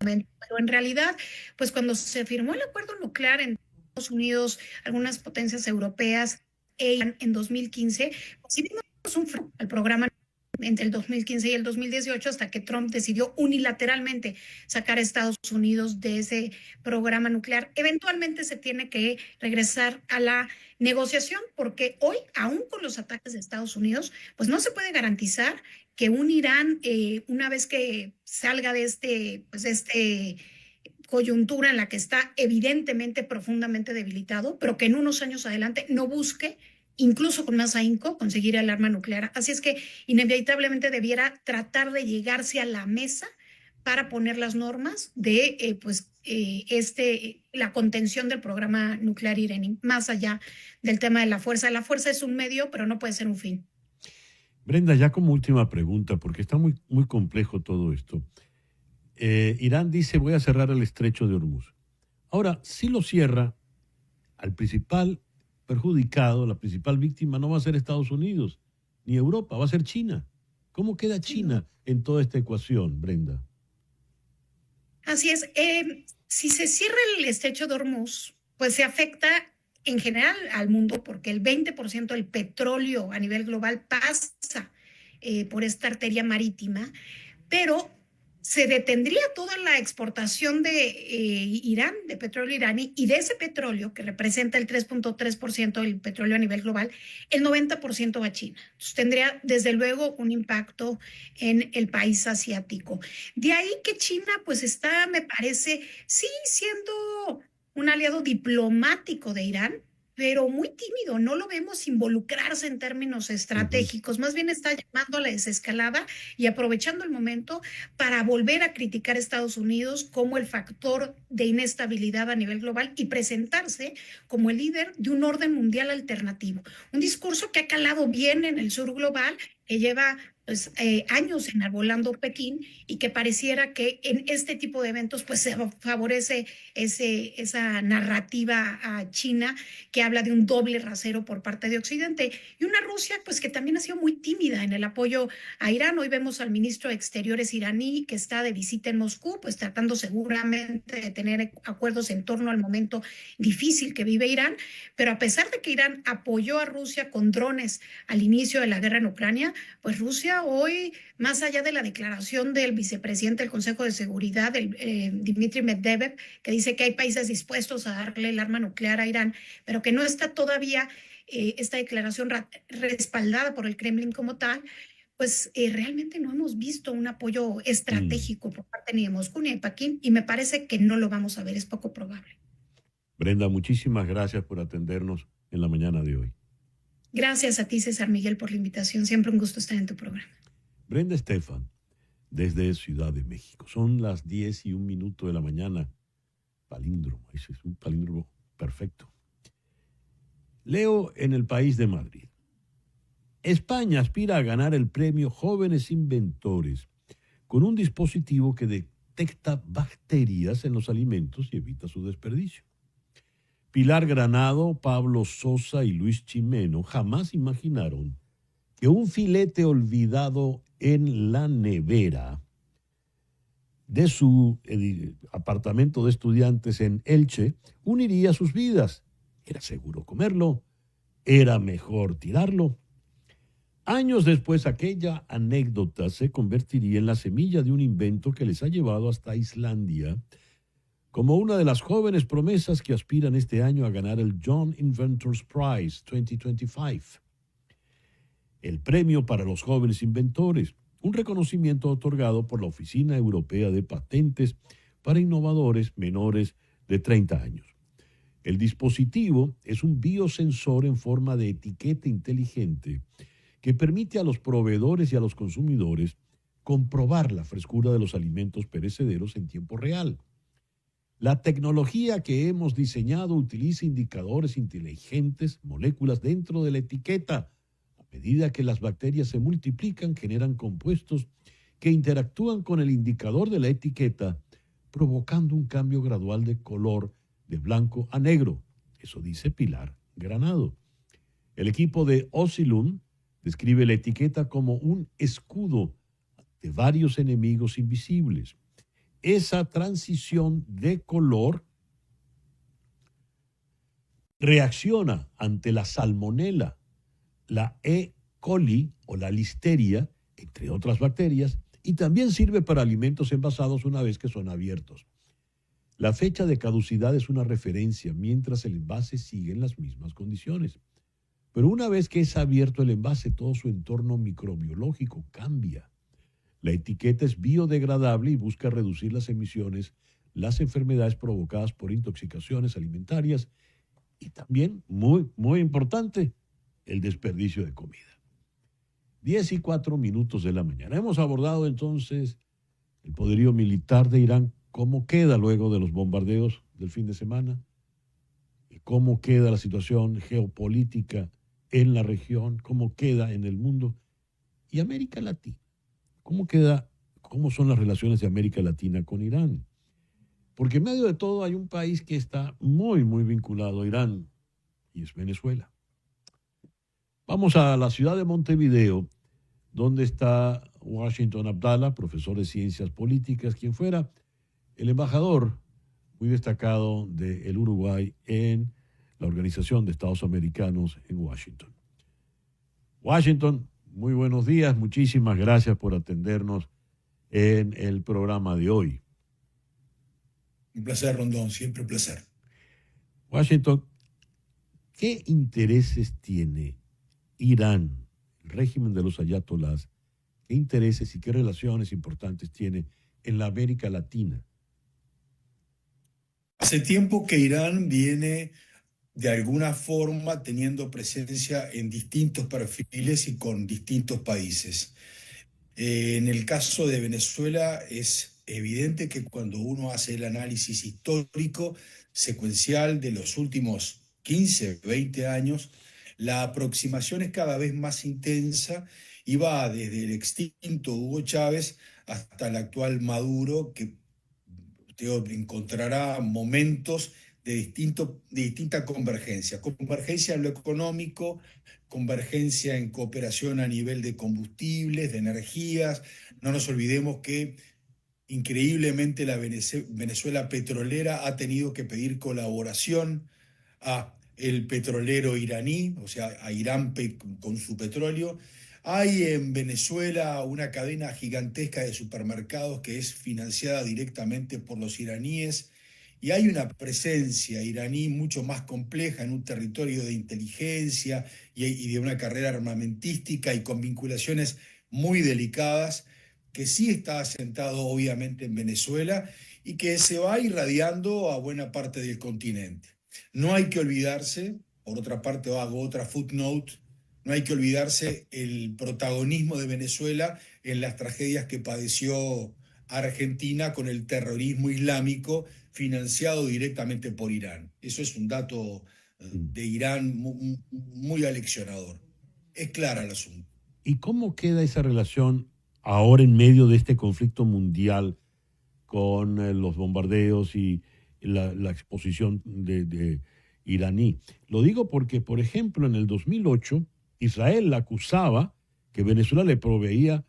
Pero en realidad, pues cuando se firmó el acuerdo nuclear en Estados Unidos, algunas potencias europeas en 2015, pues sí vimos un freno al programa entre el 2015 y el 2018 hasta que Trump decidió unilateralmente sacar a Estados Unidos de ese programa nuclear. Eventualmente se tiene que regresar a la negociación porque hoy, aún con los ataques de Estados Unidos, pues no se puede garantizar que un Irán, una vez que salga de este coyuntura en la que está evidentemente profundamente debilitado, pero que en unos años adelante no busque, incluso con más ahínco, conseguir el arma nuclear. Así es que inevitablemente debiera tratar de llegarse a la mesa para poner las normas de la contención del programa nuclear iraní, más allá del tema de la fuerza. La fuerza es un medio, pero no puede ser un fin. Brenda, ya como última pregunta, porque está muy, muy complejo todo esto. Irán dice, voy a cerrar el estrecho de Hormuz. Ahora, si lo cierra, al principal perjudicado, la principal víctima no va a ser Estados Unidos ni Europa, va a ser China. ¿Cómo queda China en toda esta ecuación, Brenda? Así es. Si se cierra el estrecho de Hormuz, pues se afecta en general al mundo porque el 20% del petróleo a nivel global pasa por esta arteria marítima, pero se detendría toda la exportación de Irán, de petróleo iraní, y de ese petróleo, que representa el 3.3% del petróleo a nivel global, el 90% va a China. Entonces, tendría, desde luego, un impacto en el país asiático. De ahí que China, pues está, me parece, sí siendo un aliado diplomático de Irán, pero muy tímido, no lo vemos involucrarse en términos estratégicos, más bien está llamando a la desescalada y aprovechando el momento para volver a criticar a Estados Unidos como el factor de inestabilidad a nivel global y presentarse como el líder de un orden mundial alternativo. Un discurso que ha calado bien en el sur global, que lleva pues, años enarbolando Pekín, y que pareciera que en este tipo de eventos pues se favorece esa narrativa a China, que habla de un doble rasero por parte de Occidente, y una Rusia pues que también ha sido muy tímida en el apoyo a Irán. Hoy vemos al ministro de Exteriores iraní que está de visita en Moscú, pues tratando seguramente de tener acuerdos en torno al momento difícil que vive Irán, pero a pesar de que Irán apoyó a Rusia con drones al inicio de la guerra en Ucrania, pues Rusia hoy, más allá de la declaración del vicepresidente del Consejo de Seguridad, Dmitry Medvedev, que dice que hay países dispuestos a darle el arma nuclear a Irán, pero que no está todavía esta declaración respaldada por el Kremlin como tal, pues realmente no hemos visto un apoyo estratégico por parte ni de Moscú ni de Pekín, y me parece que no lo vamos a ver, es poco probable. Brenda, muchísimas gracias por atendernos en la mañana de hoy. Gracias a ti, César Miguel, por la invitación. Siempre un gusto estar en tu programa. Brenda Estefan, desde Ciudad de México. Son las 10:01 de la mañana. Palíndromo, ese es un palíndromo perfecto. Leo en El País de Madrid. España aspira a ganar el premio Jóvenes Inventores con un dispositivo que detecta bacterias en los alimentos y evita su desperdicio. Pilar Granado, Pablo Sosa y Luis Chimeno jamás imaginaron que un filete olvidado en la nevera de su apartamento de estudiantes en Elche uniría sus vidas. Era seguro comerlo, era mejor tirarlo. Años después, aquella anécdota se convertiría en la semilla de un invento que les ha llevado hasta Islandia, como una de las jóvenes promesas que aspiran este año a ganar el Young Inventors Prize 2025. El premio para los jóvenes inventores, un reconocimiento otorgado por la Oficina Europea de Patentes para innovadores menores de 30 años. El dispositivo es un biosensor en forma de etiqueta inteligente que permite a los proveedores y a los consumidores comprobar la frescura de los alimentos perecederos en tiempo real. La tecnología que hemos diseñado utiliza indicadores inteligentes, moléculas dentro de la etiqueta. A medida que las bacterias se multiplican, generan compuestos que interactúan con el indicador de la etiqueta, provocando un cambio gradual de color de blanco a negro. Eso dice Pilar Granado. El equipo de Osilum describe la etiqueta como un escudo de varios enemigos invisibles. Esa transición de color reacciona ante la salmonela, la E. coli o la listeria, entre otras bacterias, y también sirve para alimentos envasados una vez que son abiertos. La fecha de caducidad es una referencia mientras el envase sigue en las mismas condiciones. Pero una vez que es abierto el envase, todo su entorno microbiológico cambia. La etiqueta es biodegradable y busca reducir las emisiones, las enfermedades provocadas por intoxicaciones alimentarias y también, muy importante, el desperdicio de comida. 10:04 de la mañana. Hemos abordado entonces el poderío militar de Irán, cómo queda luego de los bombardeos del fin de semana, y cómo queda la situación geopolítica en la región, cómo queda en el mundo y América Latina. ¿Cómo son las relaciones de América Latina con Irán? Porque en medio de todo hay un país que está muy vinculado a Irán y es Venezuela. Vamos a la ciudad de Montevideo, donde está Washington Abdala, profesor de Ciencias Políticas, quien fuera el embajador muy destacado del Uruguay en la Organización de Estados Americanos en Washington. Washington, muy buenos días, muchísimas gracias por atendernos en el programa de hoy. Un placer, Rondón, siempre un placer. Washington, ¿qué intereses tiene Irán, el régimen de los ayatolás? ¿Qué intereses y qué relaciones importantes tiene en la América Latina? Hace tiempo que Irán viene de alguna forma teniendo presencia en distintos perfiles y con distintos países. En el caso de Venezuela es evidente que cuando uno hace el análisis histórico, secuencial de los últimos 15, 20 años, La aproximación es cada vez más intensa y va desde el extinto Hugo Chávez hasta el actual Maduro, que usted encontrará momentos de distinta convergencia. Convergencia en lo económico, convergencia en cooperación a nivel de combustibles, de energías. No nos olvidemos que increíblemente la Venezuela petrolera ha tenido que pedir colaboración a el petrolero iraní, o sea, a Irán con su petróleo. Hay en Venezuela una cadena gigantesca de supermercados que es financiada directamente por los iraníes y hay una presencia iraní mucho más compleja en un territorio de inteligencia y de una carrera armamentística y con vinculaciones muy delicadas que sí está asentado obviamente en Venezuela y que se va irradiando a buena parte del continente. No hay que olvidarse, por otra parte hago otra footnote, no hay que olvidarse el protagonismo de Venezuela en las tragedias que padeció Argentina con el terrorismo islámico financiado directamente por Irán. Eso es un dato de Irán muy aleccionador. Es clara el asunto. ¿Y cómo queda esa relación ahora en medio de este conflicto mundial con los bombardeos y la exposición de iraní? Lo digo porque, por ejemplo, en el 2008, Israel la acusaba que Venezuela le proveía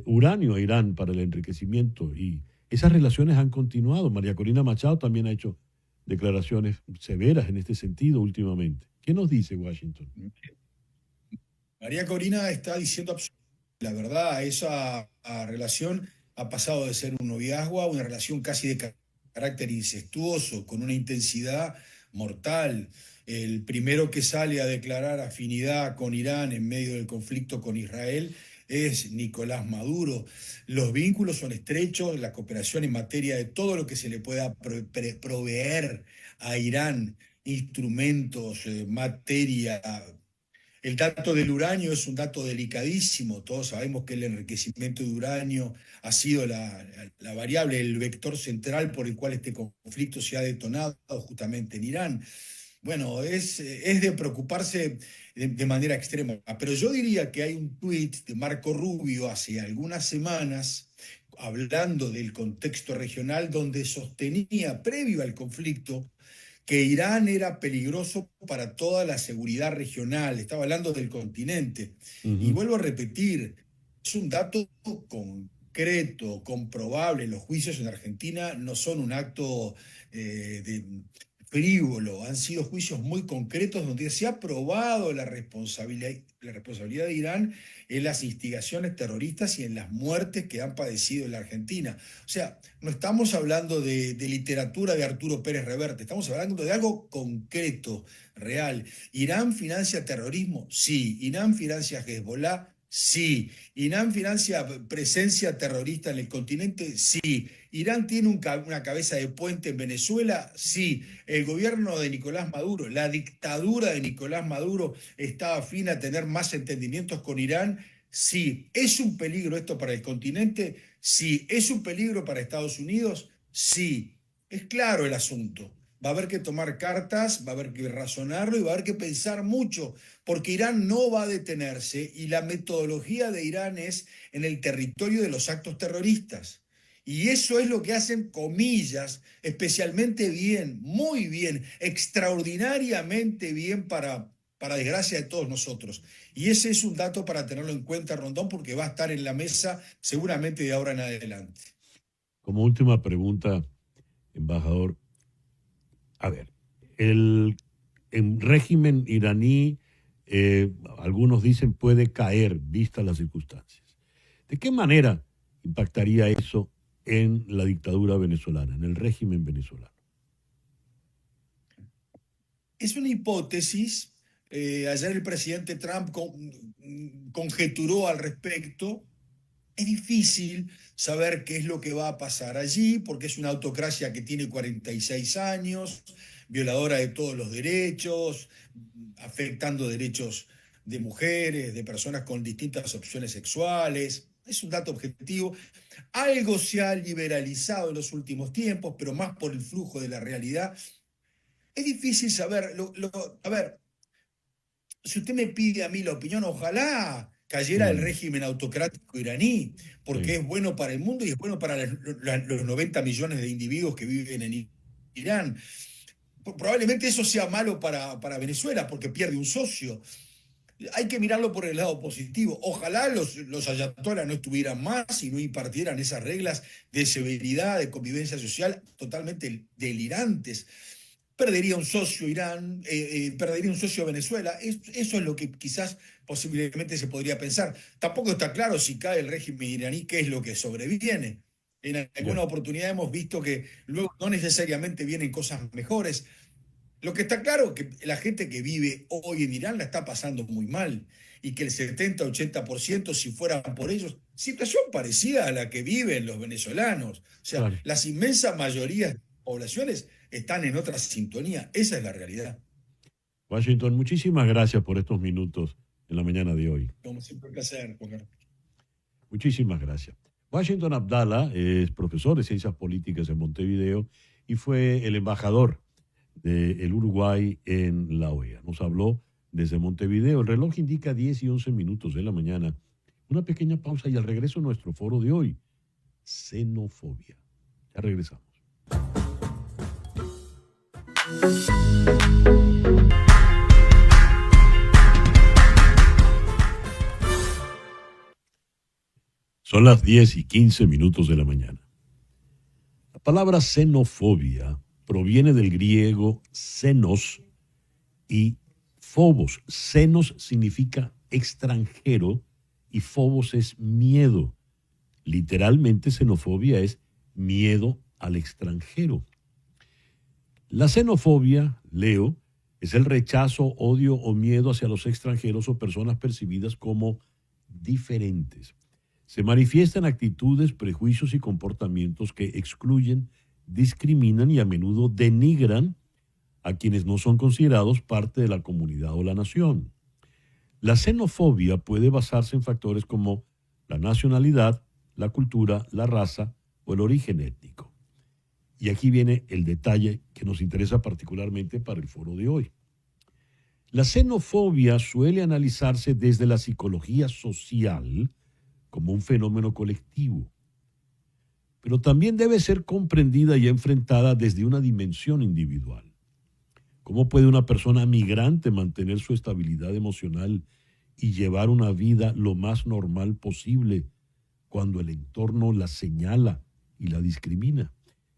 uranio a Irán para el enriquecimiento y esas relaciones han continuado. María Corina Machado también ha hecho declaraciones severas en este sentido últimamente. ¿Qué nos dice Washington? María Corina está diciendo la verdad. Esa relación ha pasado de ser un noviazgo a una relación casi de carácter incestuoso, con una intensidad mortal. El primero que sale a declarar afinidad con Irán en medio del conflicto con Israel es Nicolás Maduro. Los vínculos son estrechos, la cooperación en materia de todo lo que se le pueda proveer a Irán, instrumentos, materia. El dato del uranio es un dato delicadísimo. Todos sabemos que el enriquecimiento de uranio ha sido la variable, el vector central por el cual este conflicto se ha detonado justamente en Irán. Bueno, es de preocuparse de manera extrema. Pero yo diría que hay un tuit de Marco Rubio hace algunas semanas hablando del contexto regional donde sostenía, previo al conflicto, que Irán era peligroso para toda la seguridad regional. Estaba hablando del continente. Y vuelvo a repetir, es un dato concreto, comprobable. Los juicios en Argentina no son un acto frívolo, han sido juicios muy concretos donde se ha probado la responsabilidad de Irán en las instigaciones terroristas y en las muertes que han padecido en la Argentina. O sea, no estamos hablando de literatura de Arturo Pérez Reverte, estamos hablando de algo concreto, real. ¿Irán financia terrorismo? Sí. ¿Irán financia Hezbollah? Sí. ¿Irán financia presencia terrorista en el continente? Sí. ¿Irán tiene una cabeza de puente en Venezuela? Sí. ¿El gobierno de Nicolás Maduro, la dictadura de Nicolás Maduro, está afín a tener más entendimientos con Irán? Sí. ¿Es un peligro esto para el continente? Sí. ¿Es un peligro para Estados Unidos? Sí. Es claro el asunto. Va a haber que tomar cartas, va a haber que razonarlo y va a haber que pensar mucho, porque Irán no va a detenerse y la metodología de Irán es en el territorio de los actos terroristas. Y eso es lo que hacen, comillas, especialmente bien, muy bien, extraordinariamente bien para desgracia de todos nosotros. Y ese es un dato para tenerlo en cuenta, Rondón, porque va a estar en la mesa seguramente de ahora en adelante. Como última pregunta, embajador, a ver, el régimen iraní, algunos dicen puede caer vistas las circunstancias. ¿De qué manera impactaría eso en la dictadura venezolana, en el régimen venezolano? Es una hipótesis. Ayer el presidente Trump conjeturó al respecto. Es difícil saber qué es lo que va a pasar allí, porque es una autocracia que tiene 46 años, violadora de todos los derechos, afectando derechos de mujeres, de personas con distintas opciones sexuales. Es un dato objetivo. Algo se ha liberalizado en los últimos tiempos, pero más por el flujo de la realidad. Es difícil saber. A ver, si usted me pide a mí la opinión, ojalá cayera el régimen autocrático iraní, porque es bueno para el mundo y es bueno para los 90 millones de individuos que viven en Irán. Probablemente eso sea malo para Venezuela, porque pierde un socio. Hay que mirarlo por el lado positivo. Ojalá los ayatolás no estuvieran más y no impartieran esas reglas de severidad, de convivencia social totalmente delirantes. Perdería un socio Irán, perdería un socio Venezuela. Eso es lo que quizás posiblemente se podría pensar. Tampoco está claro si cae el régimen iraní, qué es lo que sobreviene. En alguna oportunidad hemos visto que luego no necesariamente vienen cosas mejores. Lo que está claro es que la gente que vive hoy en Irán la está pasando muy mal y que el 70-80%, si fueran por ellos, situación parecida a la que viven los venezolanos. O sea, las inmensas mayorías de poblaciones están en otra sintonía. Esa es la realidad. Washington, muchísimas gracias por estos minutos en la mañana de hoy. Como siempre, un placer, Juan Carlos. Muchísimas gracias. Washington Abdala es profesor de Ciencias Políticas en Montevideo y fue el embajador del Uruguay en la OEA. Nos habló desde Montevideo. El reloj indica 10 y 11 minutos de la mañana. Una pequeña pausa y al regreso nuestro foro de hoy, xenofobia. Ya regresamos. Son las 10 y 15 minutos de la mañana. La palabra xenofobia proviene del griego xenos y phobos. Xenos significa extranjero y phobos es miedo. Literalmente, xenofobia es miedo al extranjero. La xenofobia, leo, es el rechazo, odio o miedo hacia los extranjeros o personas percibidas como diferentes. Se manifiestan actitudes, prejuicios y comportamientos que excluyen, discriminan y a menudo denigran a quienes no son considerados parte de la comunidad o la nación. La xenofobia puede basarse en factores como la nacionalidad, la cultura, la raza o el origen étnico. Y aquí viene el detalle que nos interesa particularmente para el foro de hoy. La xenofobia suele analizarse desde la psicología social como un fenómeno colectivo, pero también debe ser comprendida y enfrentada desde una dimensión individual. ¿Cómo puede una persona migrante mantener su estabilidad emocional y llevar una vida lo más normal posible cuando el entorno la señala y la discrimina?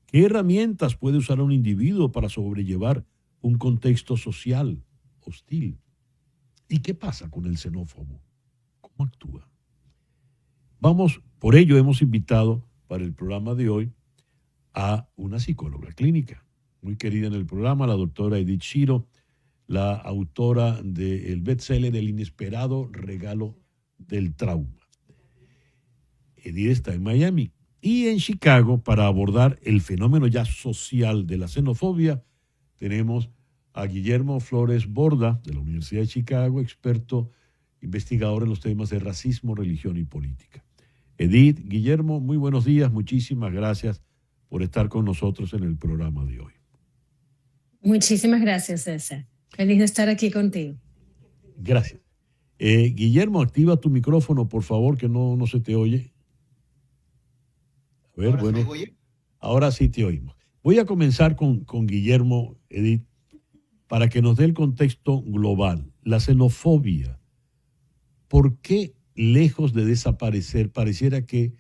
¿Qué herramientas puede usar un individuo para sobrellevar un contexto social hostil? ¿Y qué pasa con el xenófobo? ¿Cómo actúa? Por ello hemos invitado para el programa de hoy a una psicóloga clínica, muy querida en el programa, la doctora Edith Shiro, la autora del bestseller El inesperado regalo del trauma. Edith está en Miami y en Chicago para abordar el fenómeno ya social de la xenofobia. Tenemos a Guillermo Flores Borda de la Universidad de Chicago, experto investigador en los temas de racismo, religión y política. Edith, Guillermo, muy buenos días, muchísimas gracias por estar con nosotros en el programa de hoy. Muchísimas gracias, César. Feliz de estar aquí contigo. Gracias. Guillermo, activa tu micrófono, por favor, que no se te oye. A ver, ¿Ahora bueno, se me oye? ahora sí te oímos. Voy a comenzar con Guillermo, Edith, para que nos dé el contexto global. La xenofobia, ¿por qué lejos de desaparecer, pareciera que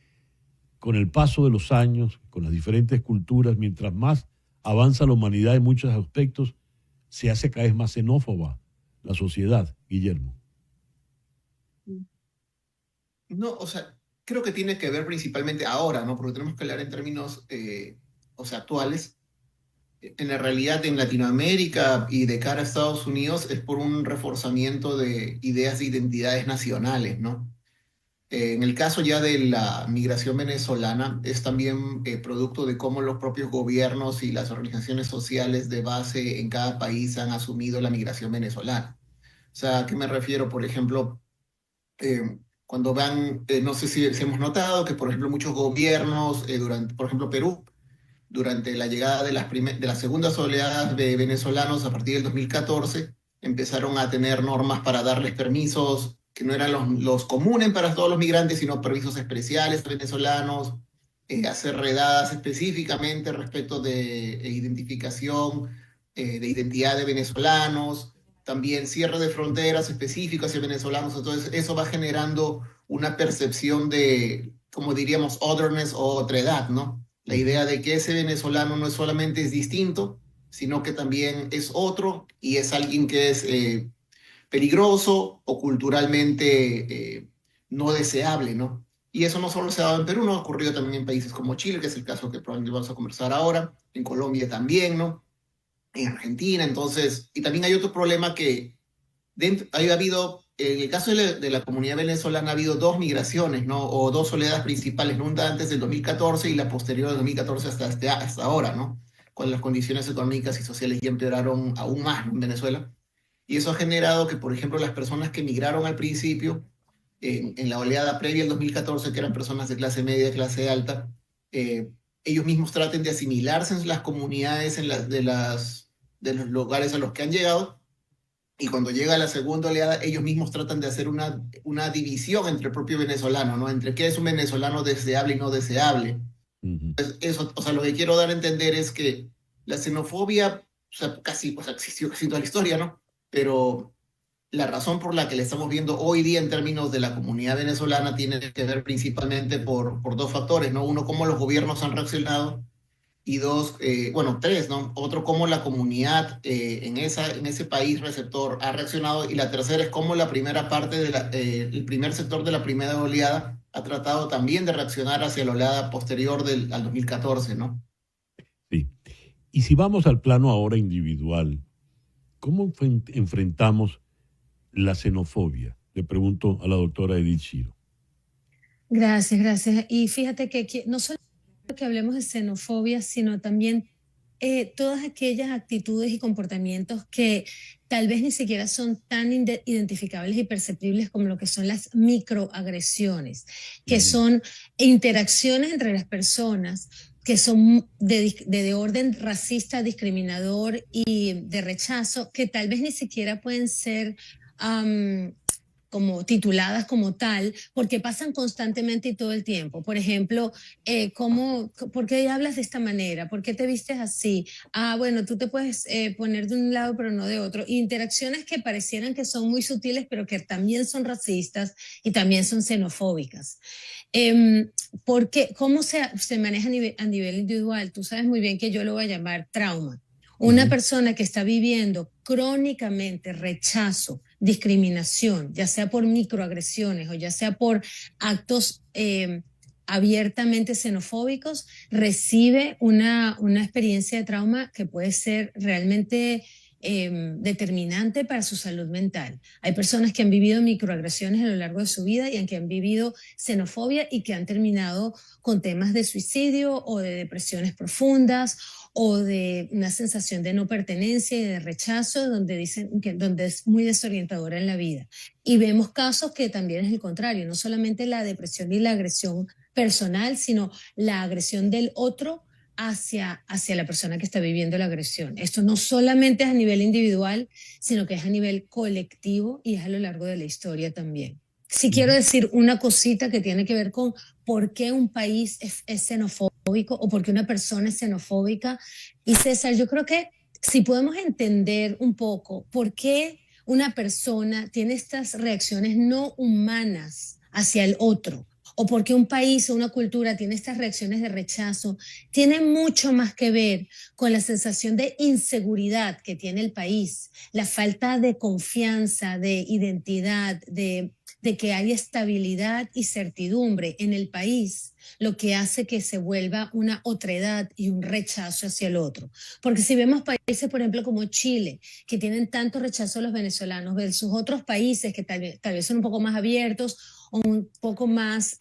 con el paso de los años, con las diferentes culturas, mientras más avanza la humanidad en muchos aspectos, se hace cada vez más xenófoba la sociedad, Guillermo? No, o sea, creo que tiene que ver principalmente ahora, ¿no? Porque tenemos que hablar en términos, actuales. En la realidad, en Latinoamérica y de cara a Estados Unidos es por un reforzamiento de ideas de identidades nacionales, ¿no? En el caso ya de la migración venezolana, es también producto de cómo los propios gobiernos y las organizaciones sociales de base en cada país han asumido la migración venezolana. O sea, ¿a qué me refiero? Por ejemplo, cuando van, no sé si hemos notado que, por ejemplo, muchos gobiernos, por ejemplo, Perú, durante la llegada de las segundas oleadas de venezolanos a partir del 2014, empezaron a tener normas para darles permisos que no eran los comunes para todos los migrantes, sino permisos especiales a venezolanos, hacer redadas específicamente respecto de identificación, de identidad de venezolanos, también cierre de fronteras específicos hacia venezolanos. Entonces eso va generando una percepción de, como diríamos, otherness o otredad, ¿no? La idea de que ese venezolano no solamente es distinto, sino que también es otro y es alguien que es peligroso o culturalmente no deseable, ¿no? Y eso no solo se ha dado en Perú, no ha ocurrido también en países como Chile, que es el caso que probablemente vamos a conversar ahora, en Colombia también, ¿no? En Argentina, entonces, y también hay otro problema que ha habido, en el caso de la comunidad venezolana ha habido dos migraciones, ¿no? O dos oleadas principales, ¿no? Una antes del 2014 y la posterior del 2014 hasta ahora, ¿no? Cuando las condiciones económicas y sociales ya empeoraron aún más, ¿no? En Venezuela. Y eso ha generado que, por ejemplo, las personas que migraron al principio, en la oleada previa al 2014, que eran personas de clase media, clase alta, ellos mismos traten de asimilarse en las comunidades de los lugares a los que han llegado, y cuando llega la segunda oleada, ellos mismos tratan de hacer una división entre el propio venezolano, ¿no? Entre qué es un venezolano deseable y no deseable. Pues eso, o sea, lo que quiero dar a entender es que la xenofobia, o sea, existió casi toda la historia, ¿no? Pero la razón por la que le estamos viendo hoy día en términos de la comunidad venezolana tiene que ver principalmente por dos factores, ¿no? Uno, cómo los gobiernos han reaccionado, y dos, bueno, tres, ¿no? Otro, cómo la comunidad en ese país receptor ha reaccionado, y la tercera es cómo la primera parte el primer sector de la primera oleada ha tratado también de reaccionar hacia la oleada posterior al 2014, ¿no? Sí. Y si vamos al plano ahora individual, ¿cómo enfrentamos la xenofobia? Le pregunto a la doctora Edith Shiro. Gracias, gracias. Y fíjate que no solo que hablemos de xenofobia, sino también todas aquellas actitudes y comportamientos que tal vez ni siquiera son tan identificables y perceptibles como lo que son las microagresiones, que son interacciones entre las personas que son de orden racista, discriminador y de rechazo, que tal vez ni siquiera pueden ser como tituladas como tal, porque pasan constantemente y todo el tiempo. Por ejemplo, ¿por qué hablas de esta manera? ¿Por qué te vistes así? Ah, bueno, tú te puedes poner de un lado pero no de otro. Interacciones que parecieran que son muy sutiles, pero que también son racistas y también son xenofóbicas. ¿Cómo se maneja a nivel individual? Tú sabes muy bien que yo lo voy a llamar trauma. Una persona que está viviendo crónicamente rechazo, discriminación, ya sea por microagresiones o ya sea por actos abiertamente xenofóbicos, recibe una experiencia de trauma que puede ser realmente determinante para su salud mental. Hay personas que han vivido microagresiones a lo largo de su vida y que han vivido xenofobia y que han terminado con temas de suicidio o de depresiones profundas o de una sensación de no pertenencia y de rechazo, donde es muy desorientadora en la vida. Y vemos casos que también es el contrario, no solamente la depresión y la agresión personal, sino la agresión del otro hacia la persona que está viviendo la agresión. Esto no solamente es a nivel individual, sino que es a nivel colectivo y es a lo largo de la historia también. Sí quiero decir una cosita que tiene que ver con por qué un país es xenofóbico o por qué una persona es xenofóbica. Y César, yo creo que si podemos entender un poco por qué una persona tiene estas reacciones no humanas hacia el otro, o por qué un país o una cultura tiene estas reacciones de rechazo, tiene mucho más que ver con la sensación de inseguridad que tiene el país, la falta de confianza, de identidad, de que hay estabilidad y certidumbre en el país, lo que hace que se vuelva una otredad y un rechazo hacia el otro. Porque si vemos países, por ejemplo, como Chile, que tienen tanto rechazo a los venezolanos, versus otros países que tal vez son un poco más abiertos o un poco más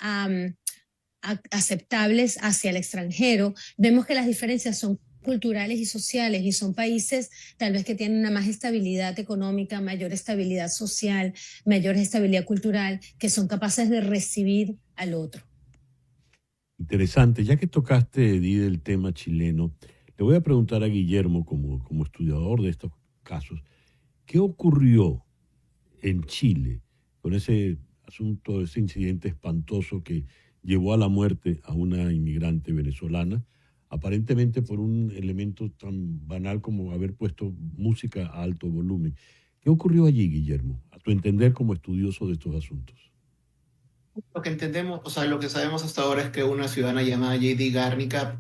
aceptables hacia el extranjero, vemos que las diferencias son culturales y sociales, y son países tal vez que tienen una más estabilidad económica, mayor estabilidad social, mayor estabilidad cultural, que son capaces de recibir al otro. Interesante. Ya que tocaste, Edith, el tema chileno, le voy a preguntar a Guillermo, como estudiador de estos casos, ¿Qué ocurrió en Chile con ese asunto, ese incidente espantoso que llevó a la muerte a una inmigrante venezolana, aparentemente por un elemento tan banal como haber puesto música a alto volumen? ¿Qué ocurrió allí, Guillermo, a tu entender como estudioso de estos asuntos? Lo que entendemos, o sea, lo que sabemos hasta ahora es que una ciudadana llamada J.D. Garnica,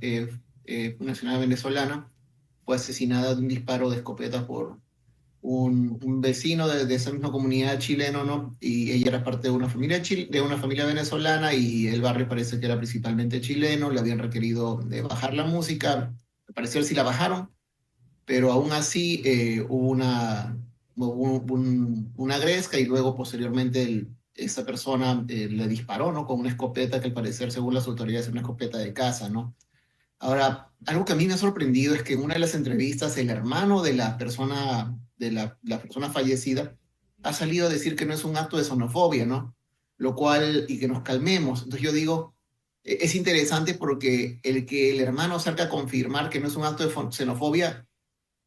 una ciudadana venezolana, fue asesinada de un disparo de escopeta por un vecino de esa misma comunidad chileno, ¿no? Y ella era parte de una familia, de una familia venezolana y el barrio parece que era principalmente chileno, le habían requerido de bajar la música, al parecer sí la bajaron, pero aún así una gresca y luego posteriormente esa persona le disparó, ¿no? Con una escopeta que al parecer, según las autoridades, es una escopeta de caza, ¿no? Ahora, algo que a mí me ha sorprendido es que en una de las entrevistas el hermano de la persona, la persona fallecida ha salido a decir que no es un acto de xenofobia, ¿no? Lo cual, y que nos calmemos. Entonces yo digo, es interesante porque el que el hermano salga a confirmar que no es un acto de xenofobia,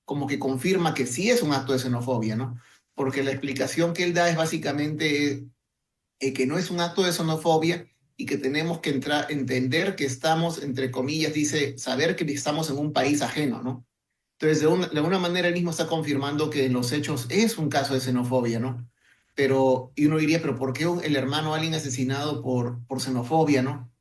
como que confirma que sí es un acto de xenofobia, ¿no? Porque la explicación que él da es básicamente que no es un acto de xenofobia y que tenemos que entender que estamos, entre comillas, dice, saber que estamos en un país ajeno, ¿no? Entonces, de alguna manera, él mismo está confirmando que en los hechos es un caso de xenofobia, ¿no? Y uno diría, pero ¿por qué el hermano alguien asesinado por xenofobia, ¿no?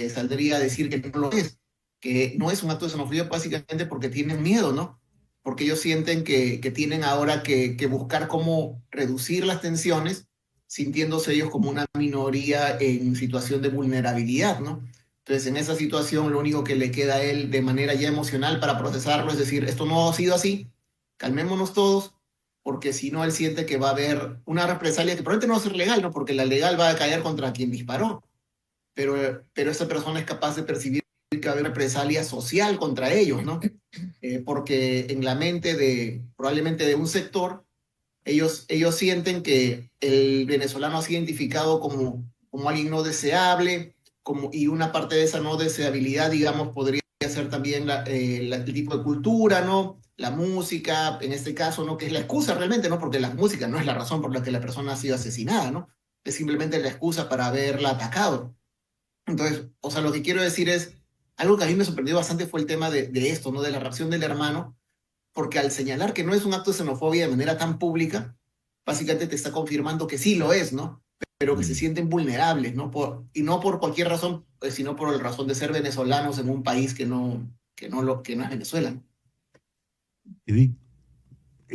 Saldría a decir que no lo es, que no es un acto de xenofobia básicamente porque tienen miedo, ¿no? Porque ellos sienten que tienen ahora que buscar cómo reducir las tensiones, sintiéndose ellos como una minoría en situación de vulnerabilidad, ¿no? Entonces, en esa situación, lo único que le queda a él de manera ya emocional para procesarlo es decir, esto no ha sido así, calmémonos todos, porque si no, él siente que va a haber una represalia que probablemente no va a ser legal, ¿no? Porque la legal va a caer contra quien disparó, pero esa persona es capaz de percibir que va a haber represalia social contra ellos, ¿no? Porque en la mente probablemente de un sector, ellos sienten que el venezolano ha sido identificado como alguien no deseable, y una parte de esa no deseabilidad, digamos, podría ser también el tipo de cultura, ¿no? La música, en este caso, ¿no? Que es la excusa realmente, ¿no? Porque la música no es la razón por la que la persona ha sido asesinada, ¿no? Es simplemente la excusa para haberla atacado. Entonces, o sea, lo que quiero decir es, algo que a mí me sorprendió bastante fue el tema de esto, ¿no? De la reacción del hermano, porque al señalar que no es un acto de xenofobia de manera tan pública, básicamente te está confirmando que sí lo es, ¿no? Pero que se sienten vulnerables, ¿no? Y no por cualquier razón, sino por la razón de ser venezolanos en un país que no es Venezuela, ¿no? Edith,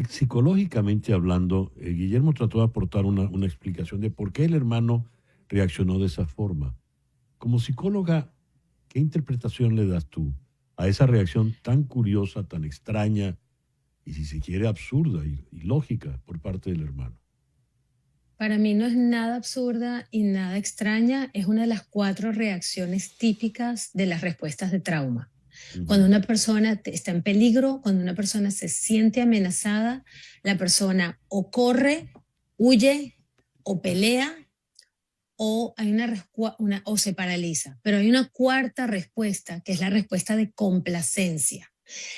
psicológicamente hablando, Guillermo trató de aportar una explicación de por qué el hermano reaccionó de esa forma. Como psicóloga, ¿qué interpretación le das tú a esa reacción tan curiosa, tan extraña y, si se quiere, absurda y lógica por parte del hermano? Para mí no es nada absurda y nada extraña, es una de las 4 reacciones típicas de las respuestas de trauma. Cuando una persona está en peligro, cuando una persona se siente amenazada, la persona o corre, huye o pelea o o se paraliza. Pero hay una 4ª respuesta, que es la respuesta de complacencia.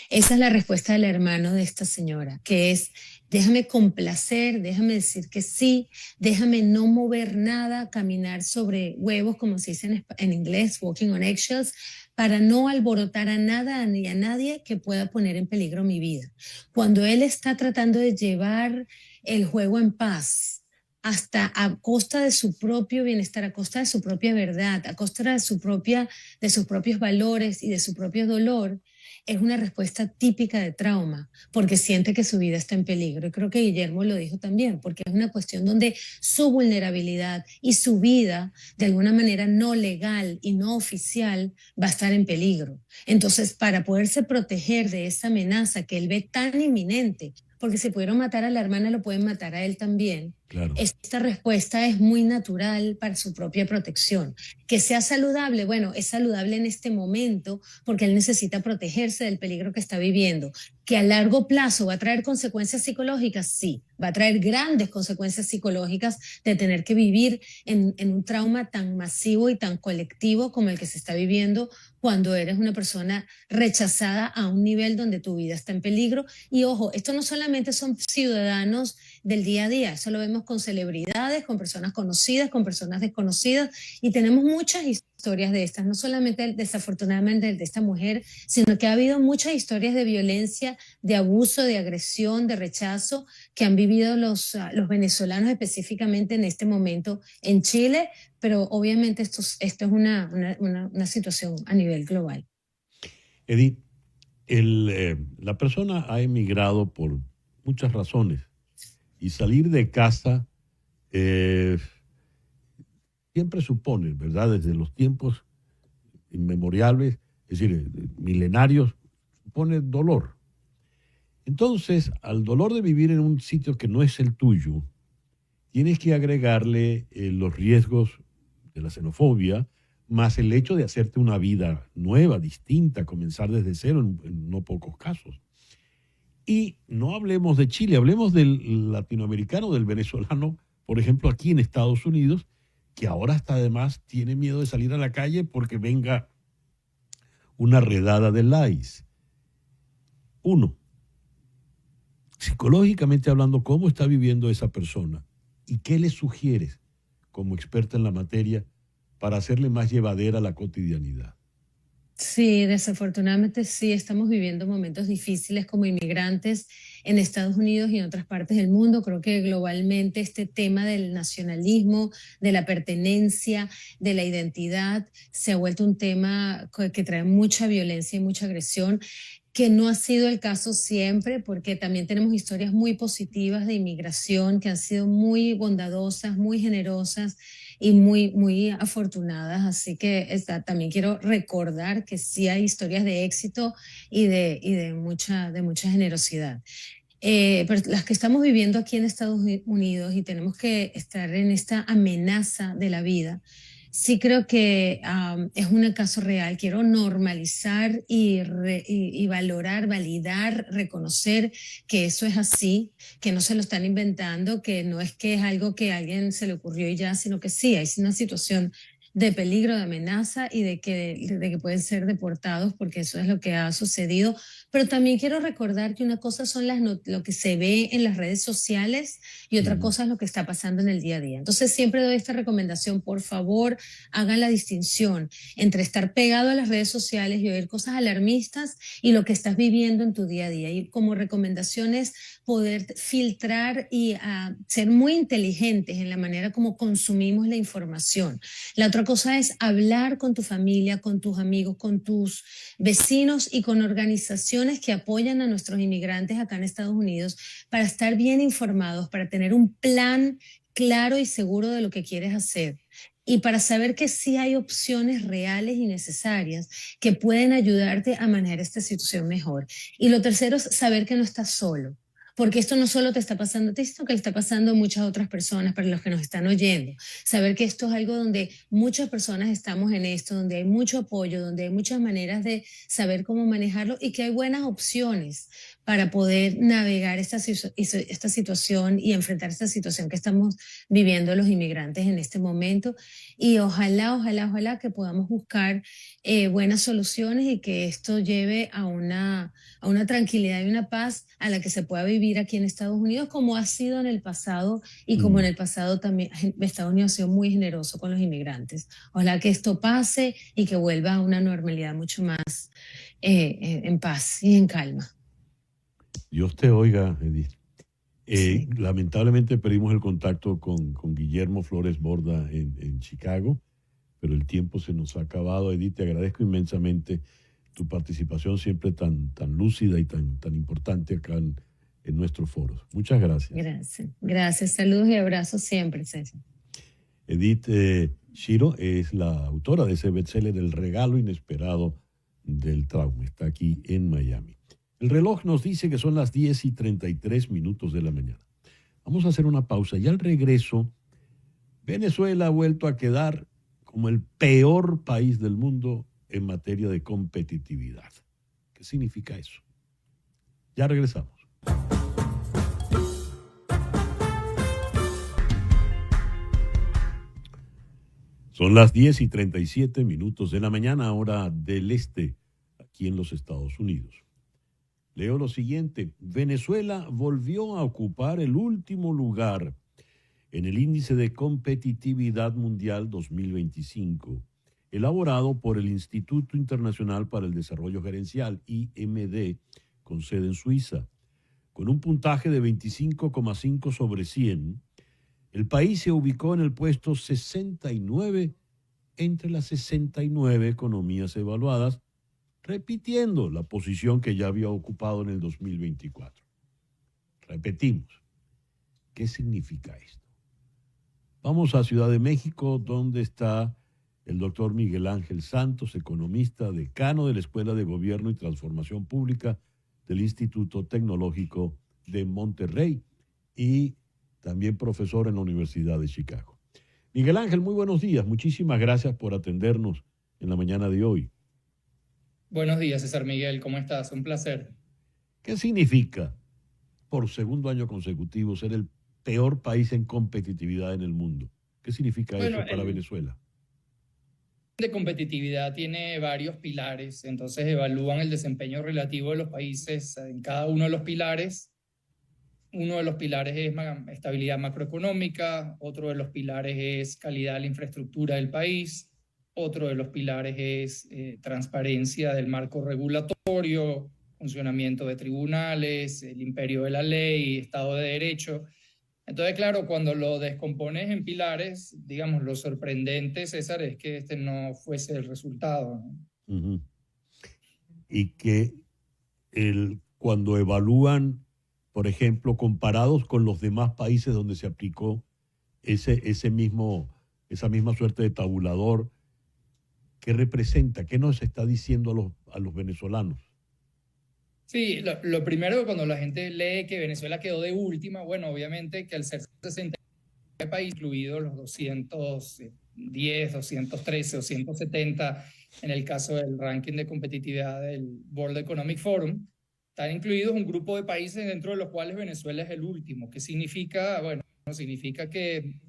Esa es la respuesta del hermano de esta señora, que es: déjame complacer, déjame decir que sí, déjame no mover nada, caminar sobre huevos, como se dice en inglés, walking on eggshells, para no alborotar a nada ni a nadie que pueda poner en peligro mi vida. Cuando él está tratando de llevar el juego en paz, hasta a costa de su propio bienestar, a costa de su propia verdad, a costa de sus propios valores y de su propio dolor, es una respuesta típica de trauma, porque siente que su vida está en peligro. Y creo que Guillermo lo dijo también, porque es una cuestión donde su vulnerabilidad y su vida, de alguna manera no legal y no oficial, va a estar en peligro. Entonces, para poderse proteger de esa amenaza que él ve tan inminente, porque si pudieron matar a la hermana, lo pueden matar a él también, Claro. Esta respuesta es muy natural para su propia protección. Que sea saludable, bueno, es saludable en este momento porque él necesita protegerse del peligro que está viviendo. Que a largo plazo va a traer consecuencias psicológicas, sí, va a traer grandes consecuencias psicológicas de tener que vivir en un trauma tan masivo y tan colectivo como el que se está viviendo cuando eres una persona rechazada a un nivel donde tu vida está en peligro. Y ojo, esto no solamente son ciudadanos del día a día, eso lo vemos con celebridades, con personas conocidas, con personas desconocidas, y tenemos muchas historias de estas, no solamente desafortunadamente de esta mujer, sino que ha habido muchas historias de violencia, de abuso, de agresión, de rechazo que han vivido los venezolanos específicamente en este momento en Chile, pero obviamente esto es una situación a nivel global. Edith, la persona ha emigrado por muchas razones y salir de casa siempre supone, ¿verdad? Desde los tiempos inmemoriales, es decir, milenarios, supone dolor. Entonces, al dolor de vivir en un sitio que no es el tuyo, tienes que agregarle los riesgos de la xenofobia, más el hecho de hacerte una vida nueva, distinta, comenzar desde cero en no pocos casos. Y no hablemos de Chile, hablemos del latinoamericano, del venezolano, por ejemplo, aquí en Estados Unidos, que ahora hasta además tiene miedo de salir a la calle porque venga una redada del ICE. Uno, psicológicamente hablando, ¿cómo está viviendo esa persona? ¿Y qué le sugieres como experta en la materia para hacerle más llevadera la cotidianidad? Sí, desafortunadamente sí, estamos viviendo momentos difíciles como inmigrantes en Estados Unidos y en otras partes del mundo. Creo que globalmente este tema del nacionalismo, de la pertenencia, de la identidad, se ha vuelto un tema que trae mucha violencia y mucha agresión, que no ha sido el caso siempre, porque también tenemos historias muy positivas de inmigración que han sido muy bondadosas, muy generosas y muy afortunadas. Así que también quiero recordar que sí hay historias de éxito y de mucha generosidad. Pero las que estamos viviendo aquí en Estados Unidos y tenemos que estar en esta amenaza de la vida, sí creo que es un caso real. Quiero normalizar y valorar, validar, reconocer que eso es así, que no se lo están inventando, que no es que es algo que a alguien se le ocurrió y ya, sino que sí, hay una situación de peligro, de amenaza y de que pueden ser deportados, porque eso es lo que ha sucedido. Pero también quiero recordar que una cosa son lo que se ve en las redes sociales y otra cosa es lo que está pasando en el día a día. Entonces siempre doy esta recomendación: por favor, hagan la distinción entre estar pegado a las redes sociales y oír cosas alarmistas y lo que estás viviendo en tu día a día. Y como recomendación es poder filtrar y ser muy inteligentes en la manera como consumimos la información. La otra cosa es hablar con tu familia, con tus amigos, con tus vecinos y con organizaciones que apoyan a nuestros inmigrantes acá en Estados Unidos para estar bien informados, para tener un plan claro y seguro de lo que quieres hacer y para saber que sí hay opciones reales y necesarias que pueden ayudarte a manejar esta situación mejor. Y lo tercero es saber que no estás solo. Porque esto no solo te está pasando a ti, sino que le está pasando a muchas otras personas, para los que nos están oyendo. Saber que esto es algo donde muchas personas estamos en esto, donde hay mucho apoyo, donde hay muchas maneras de saber cómo manejarlo y que hay buenas opciones para poder navegar esta situación y enfrentar esta situación que estamos viviendo los inmigrantes en este momento. Y ojalá que podamos buscar buenas soluciones y que esto lleve a una tranquilidad y una paz a la que se pueda vivir aquí en Estados Unidos, como ha sido en el pasado y como en el pasado también Estados Unidos ha sido muy generoso con los inmigrantes. Ojalá que esto pase y que vuelva a una normalidad mucho más en paz y en calma. Dios te oiga, Edith. Sí. Lamentablemente perdimos el contacto con Guillermo Flores Borda en Chicago, pero el tiempo se nos ha acabado. Edith, te agradezco inmensamente tu participación siempre tan lúcida y tan importante acá en nuestros foros. Muchas gracias. Gracias. Saludos y abrazos siempre, César. Edith Shiro es la autora de ese bestseller El regalo inesperado del trauma. Está aquí en Miami. El reloj nos dice que son las 10:33 de la mañana. Vamos a hacer una pausa y al regreso, Venezuela ha vuelto a quedar como el peor país del mundo en materia de competitividad. ¿Qué significa eso? Ya regresamos. Son las 10:37 de la mañana, hora del este, aquí en los Estados Unidos. Leo lo siguiente: Venezuela volvió a ocupar el último lugar en el Índice de Competitividad Mundial 2025, elaborado por el Instituto Internacional para el Desarrollo Gerencial, IMD, con sede en Suiza. Con un puntaje de 25,5 sobre 100, el país se ubicó en el puesto 69 entre las 69 economías evaluadas, repitiendo la posición que ya había ocupado en el 2024. Repetimos, ¿qué significa esto? Vamos a Ciudad de México, donde está el doctor Miguel Ángel Santos, economista, decano de la Escuela de Gobierno y Transformación Pública del Instituto Tecnológico de Monterrey y también profesor en la Universidad de Chicago. Miguel Ángel, muy buenos días. Muchísimas gracias por atendernos en la mañana de hoy. Buenos días, César Miguel. ¿Cómo estás? Un placer. ¿Qué significa, por segundo año consecutivo, ser el peor país en competitividad en el mundo? ¿Qué significa eso para Venezuela? De competitividad tiene varios pilares, entonces evalúan el desempeño relativo de los países en cada uno de los pilares. Uno de los pilares es estabilidad macroeconómica, otro de los pilares es calidad de la infraestructura del país, otro de los pilares es transparencia del marco regulatorio, funcionamiento de tribunales, el imperio de la ley, Estado de Derecho. Entonces, claro, cuando lo descompones en pilares, digamos, lo sorprendente, César, es que este no fuese el resultado, ¿no? Uh-huh. Y que cuando evalúan, por ejemplo, comparados con los demás países donde se aplicó esa misma suerte de tabulador, ¿qué representa? ¿Qué nos está diciendo a los venezolanos? Sí, lo primero, cuando la gente lee que Venezuela quedó de última, bueno, obviamente que al ser 69 países, incluidos los 210, 213 o 170, en el caso del ranking de competitividad del World Economic Forum, están incluidos un grupo de países dentro de los cuales Venezuela es el último. ¿Qué significa? Bueno, significa que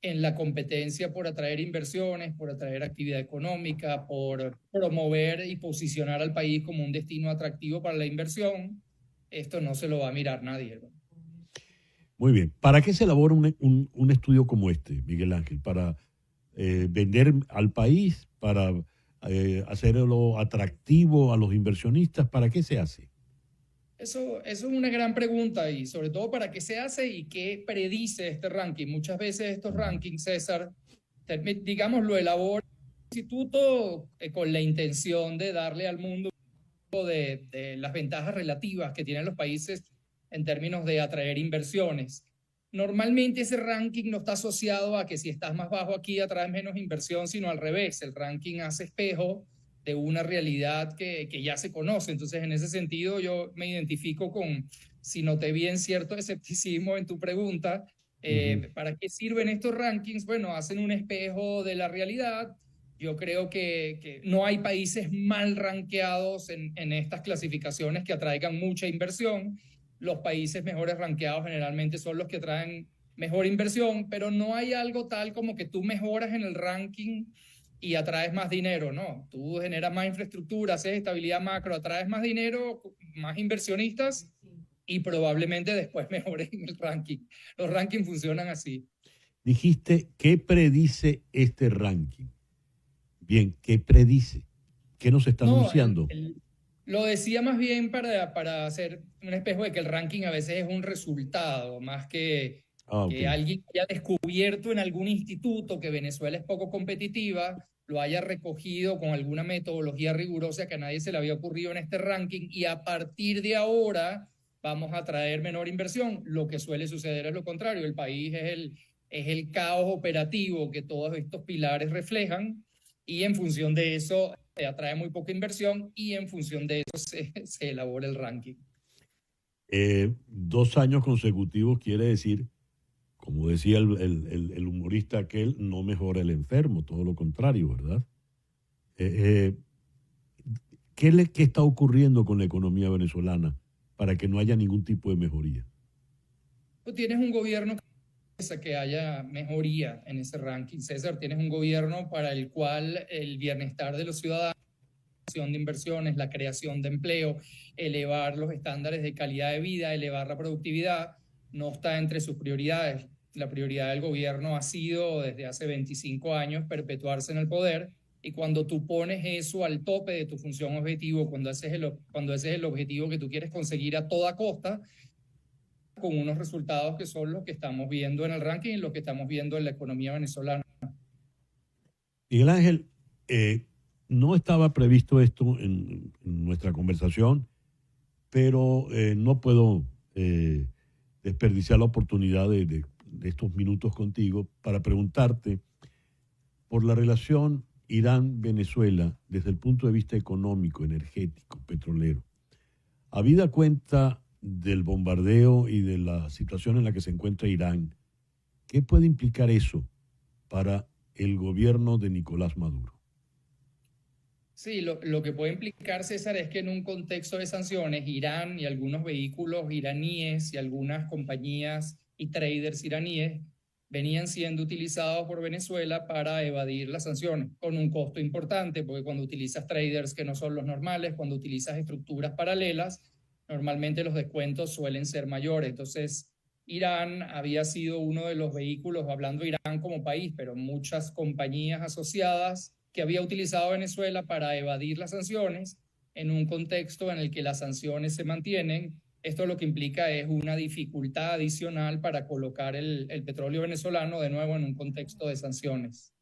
en la competencia por atraer inversiones, por atraer actividad económica, por promover y posicionar al país como un destino atractivo para la inversión, esto no se lo va a mirar nadie, ¿no? Muy bien. ¿Para qué se elabora un estudio como este, Miguel Ángel? ¿Para vender al país? ¿Para hacerlo atractivo a los inversionistas? ¿Para qué se hace? Eso es una gran pregunta y sobre todo para qué se hace y qué predice este ranking. Muchas veces estos rankings, César, digamos, lo elabora el instituto con la intención de darle al mundo de las ventajas relativas que tienen los países en términos de atraer inversiones. Normalmente ese ranking no está asociado a que si estás más bajo aquí atraes menos inversión, sino al revés. El ranking hace espejo de una realidad que ya se conoce. Entonces, en ese sentido, yo me identifico con, si noté bien cierto escepticismo en tu pregunta, ¿para qué sirven estos rankings? Bueno, hacen un espejo de la realidad. Yo creo que no hay países mal rankeados en estas clasificaciones que atraigan mucha inversión. Los países mejores rankeados generalmente son los que atraen mejor inversión, pero no hay algo tal como que tú mejoras en el ranking y atraes más dinero, no. Tú generas más infraestructura, haces estabilidad macro, atraes más dinero, más inversionistas y probablemente después mejores en el ranking. Los rankings funcionan así. Dijiste, ¿qué predice este ranking? Bien, ¿qué predice? ¿Qué nos está anunciando? Lo decía más bien para hacer un espejo de que el ranking a veces es un resultado, más que que alguien haya descubierto en algún instituto que Venezuela es poco competitiva, lo haya recogido con alguna metodología rigurosa que a nadie se le había ocurrido en este ranking y a partir de ahora vamos a traer menor inversión. Lo que suele suceder es lo contrario. El país es el caos operativo que todos estos pilares reflejan y en función de eso atrae muy poca inversión y en función de eso se elabora el ranking. 2 años consecutivos quiere decir Como decía el humorista aquel, no mejora el enfermo, todo lo contrario, ¿verdad? ¿Qué está ocurriendo con la economía venezolana para que no haya ningún tipo de mejoría? Tú tienes un gobierno que haya mejoría en ese ranking, César. Tienes un gobierno para el cual el bienestar de los ciudadanos, la creación de inversiones, la creación de empleo, elevar los estándares de calidad de vida, elevar la productividad, no está entre sus prioridades. La prioridad del gobierno ha sido desde hace 25 años perpetuarse en el poder, y cuando tú pones eso al tope de tu función objetivo, cuando ese es el objetivo que tú quieres conseguir a toda costa, con unos resultados que son los que estamos viendo en el ranking y los que estamos viendo en la economía venezolana. Miguel Ángel, no estaba previsto esto en nuestra conversación, pero no puedo desperdiciar la oportunidad de estos minutos contigo para preguntarte por la relación Irán-Venezuela desde el punto de vista económico, energético, petrolero. Habida cuenta del bombardeo y de la situación en la que se encuentra Irán, ¿qué puede implicar eso para el gobierno de Nicolás Maduro? Sí, lo que puede implicar, César, es que en un contexto de sanciones, Irán y algunos vehículos iraníes y algunas compañías y traders iraníes venían siendo utilizados por Venezuela para evadir las sanciones, con un costo importante, porque cuando utilizas traders que no son los normales, cuando utilizas estructuras paralelas, normalmente los descuentos suelen ser mayores. Entonces, Irán había sido uno de los vehículos, hablando de Irán como país, pero muchas compañías asociadas que había utilizado Venezuela para evadir las sanciones en un contexto en el que las sanciones se mantienen. Esto lo que implica es una dificultad adicional para colocar el petróleo venezolano de nuevo en un contexto de sanciones.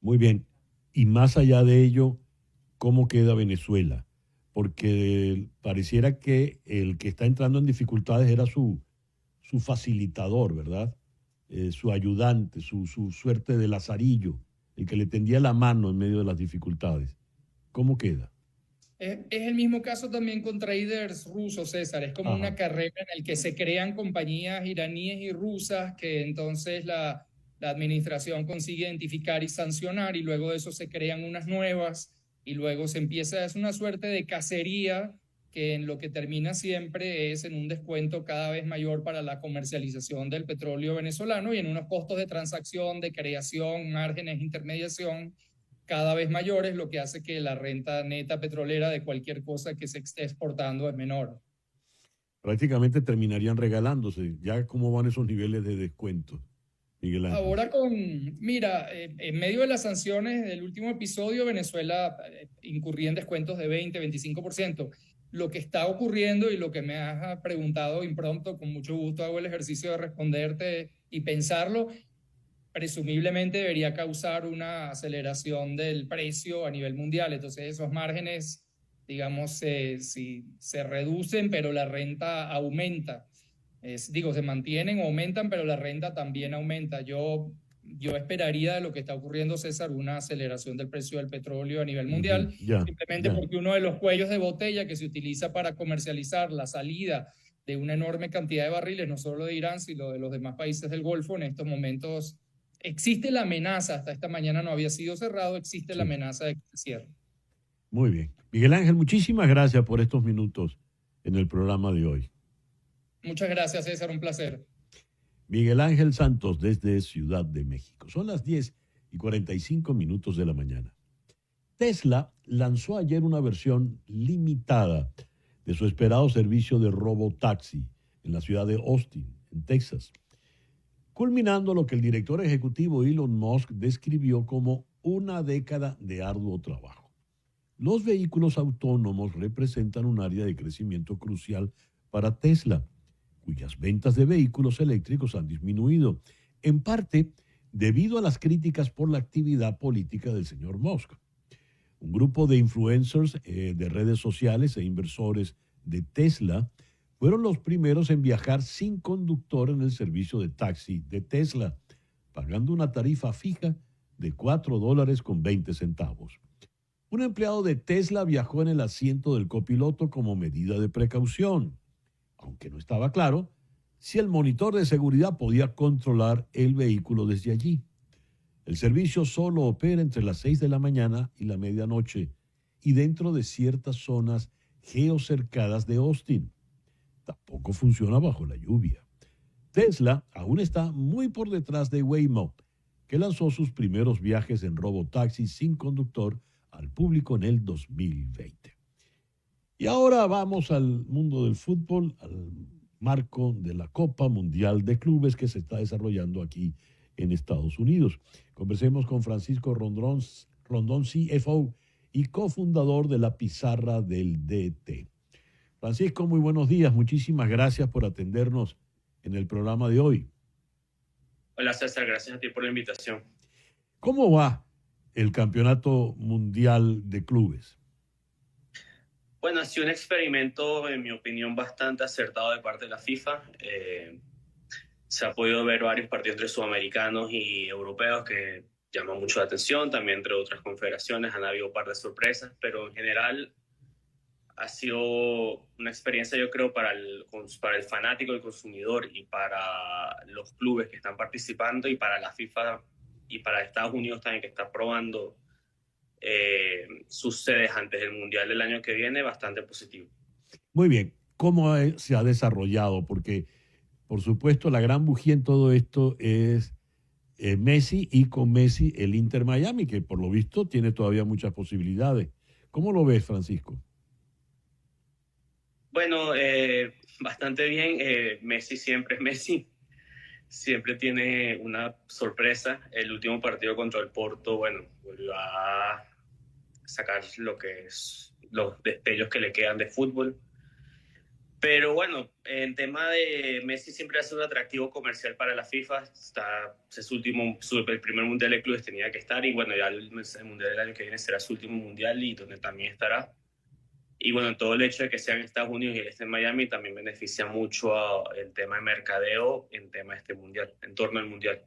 Muy bien. Y más allá de ello, ¿cómo queda Venezuela? Porque pareciera que el que está entrando en dificultades era su facilitador, ¿verdad? Su ayudante, su suerte de lazarillo, el que le tendía la mano en medio de las dificultades. ¿Cómo queda? Es el mismo caso también con traders rusos, César. Es como una carrera en la que se crean compañías iraníes y rusas que entonces la administración consigue identificar y sancionar, y luego de eso se crean unas nuevas y luego se empieza, es una suerte de cacería que en lo que termina siempre es en un descuento cada vez mayor para la comercialización del petróleo venezolano y en unos costos de transacción, de creación, márgenes de intermediación cada vez mayores, lo que hace que la renta neta petrolera de cualquier cosa que se esté exportando es menor. Prácticamente terminarían regalándose. ¿Ya cómo van esos niveles de descuento, Miguel Ángel? Ahora mira, en medio de las sanciones del último episodio, Venezuela incurría en descuentos de 20, 25%. Lo que está ocurriendo y lo que me has preguntado impromptu, con mucho gusto hago el ejercicio de responderte y pensarlo, presumiblemente debería causar una aceleración del precio a nivel mundial. Entonces esos márgenes, digamos, se reducen, pero la renta aumenta. Se mantienen o aumentan, pero la renta también aumenta. Yo esperaría de lo que está ocurriendo, César, una aceleración del precio del petróleo a nivel mundial, simplemente porque uno de los cuellos de botella que se utiliza para comercializar la salida de una enorme cantidad de barriles, no solo de Irán, sino de los demás países del Golfo, en estos momentos existe la amenaza, hasta esta mañana no había sido cerrado, existe la amenaza de que se cierre. Muy bien. Miguel Ángel, muchísimas gracias por estos minutos en el programa de hoy. Muchas gracias, César, un placer. Miguel Ángel Santos desde Ciudad de México. Son las 10:45 de la mañana. Tesla lanzó ayer una versión limitada de su esperado servicio de robotaxi en la ciudad de Austin, en Texas, culminando lo que el director ejecutivo Elon Musk describió como una década de arduo trabajo. Los vehículos autónomos representan un área de crecimiento crucial para Tesla, cuyas ventas de vehículos eléctricos han disminuido, en parte debido a las críticas por la actividad política del señor Musk. Un grupo de influencers de redes sociales e inversores de Tesla fueron los primeros en viajar sin conductor en el servicio de taxi de Tesla, pagando una tarifa fija de $4.20. Un empleado de Tesla viajó en el asiento del copiloto como medida de precaución, aunque no estaba claro si el monitor de seguridad podía controlar el vehículo desde allí. El servicio solo opera entre las 6 de la mañana y la medianoche y dentro de ciertas zonas geocercadas de Austin. Tampoco funciona bajo la lluvia. Tesla aún está muy por detrás de Waymo, que lanzó sus primeros viajes en robotaxi sin conductor al público en el 2020. Y ahora vamos al mundo del fútbol, al marco de la Copa Mundial de Clubes que se está desarrollando aquí en Estados Unidos. Conversemos con Francisco Rondón, CFO y cofundador de la Pizarra del DT. Francisco, muy buenos días. Muchísimas gracias por atendernos en el programa de hoy. Hola César, gracias a ti por la invitación. ¿Cómo va el Campeonato Mundial de Clubes? Bueno, ha sido un experimento, en mi opinión, bastante acertado de parte de la FIFA. Se ha podido ver varios partidos entre sudamericanos y europeos que llaman mucho la atención. También entre otras confederaciones han habido un par de sorpresas, pero en general ha sido una experiencia, yo creo, para el fanático, el consumidor y para los clubes que están participando y para la FIFA y para Estados Unidos también, que está probando sus sedes antes del Mundial del año que viene, bastante positivo. Muy bien. ¿Cómo se ha desarrollado? Porque, por supuesto, la gran bujía en todo esto es Messi, y con Messi el Inter Miami, que por lo visto tiene todavía muchas posibilidades. ¿Cómo lo ves, Francisco? Bueno, bastante bien. Messi siempre es Messi. Siempre tiene una sorpresa. El último partido contra el Porto, bueno, volvió a sacar lo que es los destellos que le quedan de fútbol. Pero bueno, en tema de Messi siempre ha sido un atractivo comercial para la FIFA. El primer Mundial de Clubes tenía que estar, y bueno, ya el Mundial del año que viene será su último Mundial y donde también estará. Y bueno, todo el hecho de que sea en Estados Unidos y él esté en Miami también beneficia mucho el tema de mercadeo en tema de este Mundial, en torno al Mundial.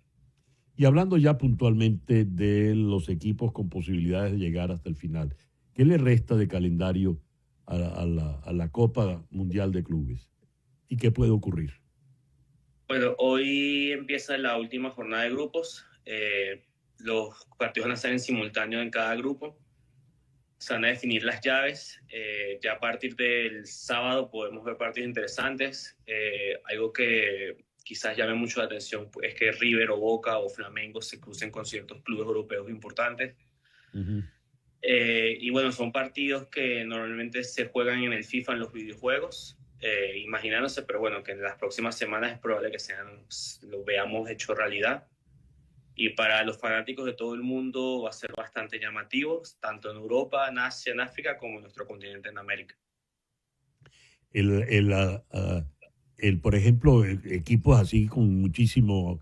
Y hablando ya puntualmente de los equipos con posibilidades de llegar hasta el final, ¿qué le resta de calendario a la Copa Mundial de Clubes? ¿Y qué puede ocurrir? Bueno, hoy empieza la última jornada de grupos. Los partidos van a ser en simultáneo en cada grupo. Se van a definir las llaves. Ya a partir del sábado podemos ver partidos interesantes. Algo que quizás llame mucho la atención es que River o Boca o Flamengo se crucen con ciertos clubes europeos importantes. Uh-huh. Y bueno, son partidos que normalmente se juegan en el FIFA en los videojuegos, imaginándose, pero bueno, que en las próximas semanas es probable que lo veamos hecho realidad. Y para los fanáticos de todo el mundo va a ser bastante llamativo, tanto en Europa, en Asia, en África, como en nuestro continente en América. Por ejemplo, equipos así con muchísimo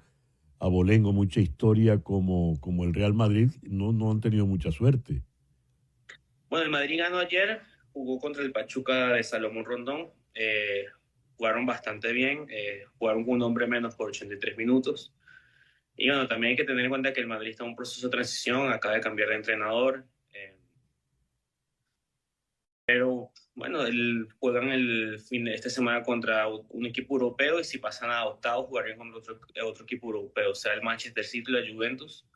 abolengo, mucha historia, como el Real Madrid, no han tenido mucha suerte. Bueno, el Madrid ganó ayer, jugó contra el Pachuca de Salomón Rondón, jugaron bastante bien, jugaron con un hombre menos por 83 minutos. Y bueno, también hay que tener en cuenta que el Madrid está en un proceso de transición, acaba de cambiar de entrenador. Pero bueno, juegan el fin de esta semana contra un equipo europeo, y si pasan a octavos jugarían con otro equipo europeo, o sea, el Manchester City y la Juventus.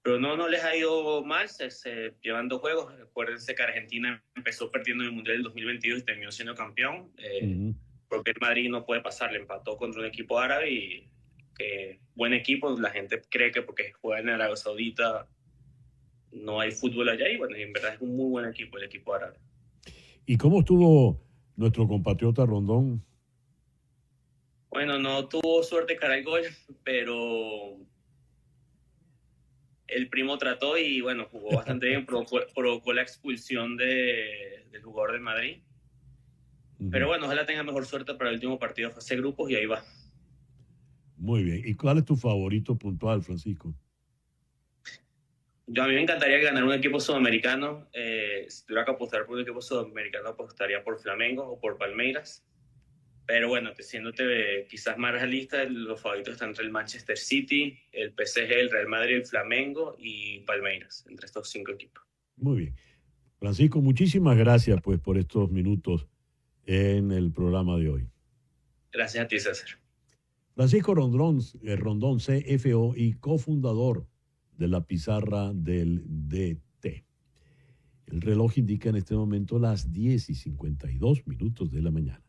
Pero no les ha ido mal, se llevan 2 juegos. Recuérdense que Argentina empezó perdiendo en el Mundial del 2022 y terminó siendo campeón, porque el Madrid no puede pasar, le empató contra un equipo árabe, y que buen equipo, la gente cree que porque juega en Arabia Saudita no hay fútbol allá, y bueno, en verdad es un muy buen equipo el equipo árabe. ¿Y cómo estuvo nuestro compatriota Rondón? Bueno, no tuvo suerte cara al gol, pero el primo trató y bueno, jugó bastante bien, provocó la expulsión del jugador del Madrid. Pero bueno, ojalá tenga mejor suerte para el último partido de fase de grupos, y ahí va. Muy bien. ¿Y cuál es tu favorito puntual, Francisco? A mí me encantaría ganar un equipo sudamericano. Si tuviera que apostar por un equipo sudamericano, apostaría por Flamengo o por Palmeiras. Pero bueno, siéndote quizás más realista, los favoritos están entre el Manchester City, el PSG, el Real Madrid, el Flamengo y Palmeiras, entre estos 5 equipos. Muy bien. Francisco, muchísimas gracias pues por estos minutos en el programa de hoy. Gracias a ti, César. Francisco Rondón, CFO y cofundador de la pizarra del DT. El reloj indica en este momento las 10:52 de la mañana.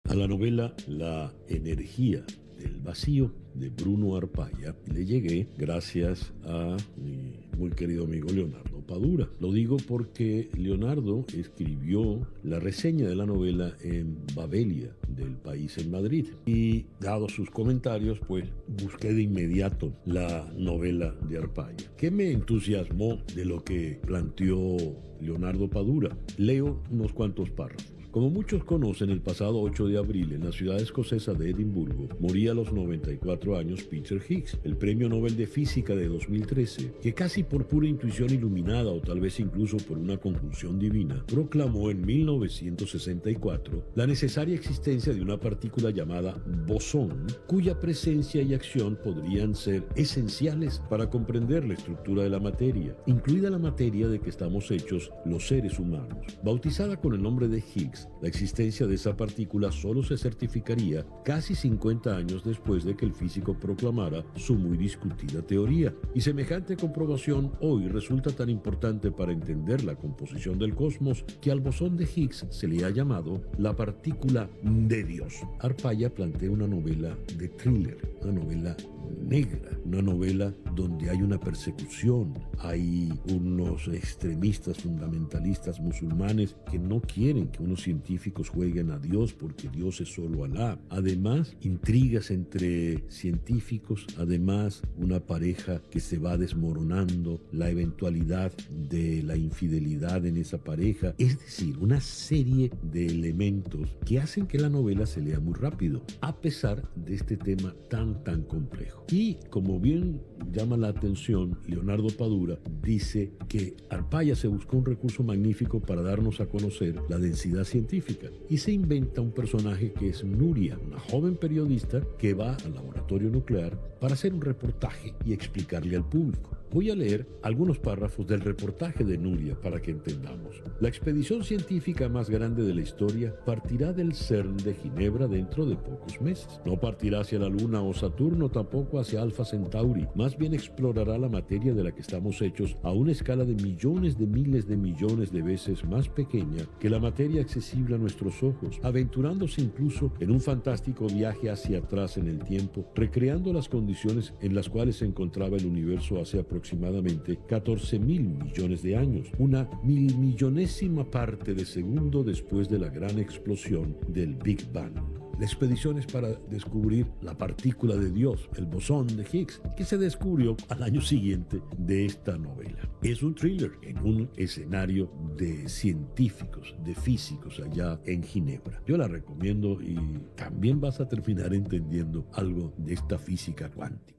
A la novela La energía del vacío de Bruno Arpaya le llegué gracias a mi muy querido amigo Leonardo Padura. Lo digo porque Leonardo escribió la reseña de la novela en Babelia, del País en Madrid. Y dado sus comentarios, pues busqué de inmediato la novela de Arpaya. ¿Qué me entusiasmó de lo que planteó Leonardo Padura? Leo unos cuantos párrafos. Como muchos conocen, el pasado 8 de abril en la ciudad escocesa de Edimburgo moría a los 94 años Peter Higgs, el premio Nobel de Física de 2013, que casi por pura intuición iluminada o tal vez incluso por una conjunción divina, proclamó en 1964 la necesaria existencia de una partícula llamada bosón, cuya presencia y acción podrían ser esenciales para comprender la estructura de la materia, incluida la materia de que estamos hechos los seres humanos. Bautizada con el nombre de Higgs, la existencia de esa partícula solo se certificaría casi 50 años después de que el físico proclamara su muy discutida teoría. Y semejante comprobación hoy resulta tan importante para entender la composición del cosmos que al bosón de Higgs se le ha llamado la partícula de Dios. Arpaya plantea una novela de thriller, una novela negra, una novela donde hay una persecución, hay unos extremistas fundamentalistas musulmanes que no quieren que unos científicos jueguen a Dios porque Dios es solo Alá. Además, intrigas entre científicos, además una pareja que se va desmoronando, la eventualidad de la infidelidad en esa pareja, es decir, una serie de elementos que hacen que la novela se lea muy rápido, a pesar de este tema tan complejo. Y como bien llama la atención, Leonardo Padura dice que Arpaya se buscó un recurso magnífico para darnos a conocer la densidad científica y se inventa un personaje que es Nuria, una joven periodista que va al laboratorio nuclear para hacer un reportaje y explicarle al público. Voy a leer algunos párrafos del reportaje de Nuria para que entendamos. La expedición científica más grande de la historia partirá del CERN de Ginebra dentro de pocos meses. No partirá hacia la Luna o Saturno, tampoco hacia Alfa Centauri. Más bien explorará la materia de la que estamos hechos a una escala de millones de miles de millones de veces más pequeña que la materia accesible a nuestros ojos, aventurándose incluso en un fantástico viaje hacia atrás en el tiempo, recreando las condiciones en las cuales se encontraba el universo hace aproximadamente 14.000 millones de años, una milmillonésima parte de segundo después de la gran explosión del Big Bang. La expedición es para descubrir la partícula de Dios, el bosón de Higgs, que se descubrió al año siguiente de esta novela. Es un thriller en un escenario de científicos, de físicos allá en Ginebra. Yo la recomiendo y también vas a terminar entendiendo algo de esta física cuántica.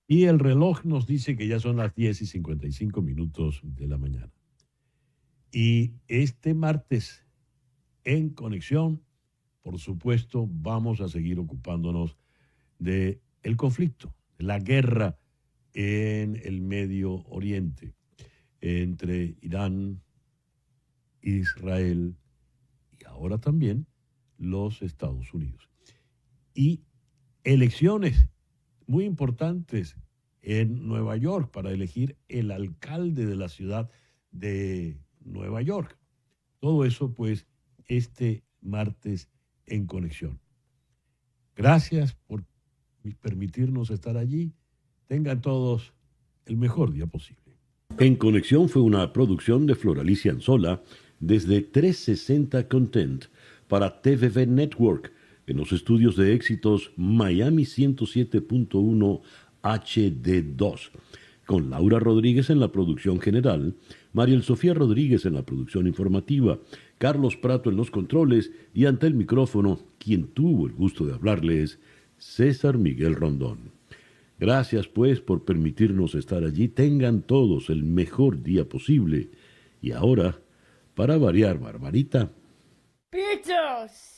Y el reloj nos dice que ya son las 10:55 de la mañana. Y este martes, en Conexión, por supuesto, vamos a seguir ocupándonos del conflicto, de la guerra en el Medio Oriente, entre Irán, Israel y ahora también los Estados Unidos. Y elecciones muy importantes en Nueva York para elegir el alcalde de la ciudad de Nueva York. Todo eso, pues, este martes en Conexión. Gracias por permitirnos estar allí. Tengan todos el mejor día posible. En Conexión fue una producción de Floralicia Anzola desde 360 Content para TVV Network en los estudios de éxitos Miami 107.1 HD2, con Laura Rodríguez en la producción general, Mariel Sofía Rodríguez en la producción informativa, Carlos Prato en los controles y ante el micrófono, quien tuvo el gusto de hablarles, César Miguel Rondón. Gracias pues por permitirnos estar allí. Tengan todos el mejor día posible. Y ahora, para variar, Barbarita. ¡Pichos!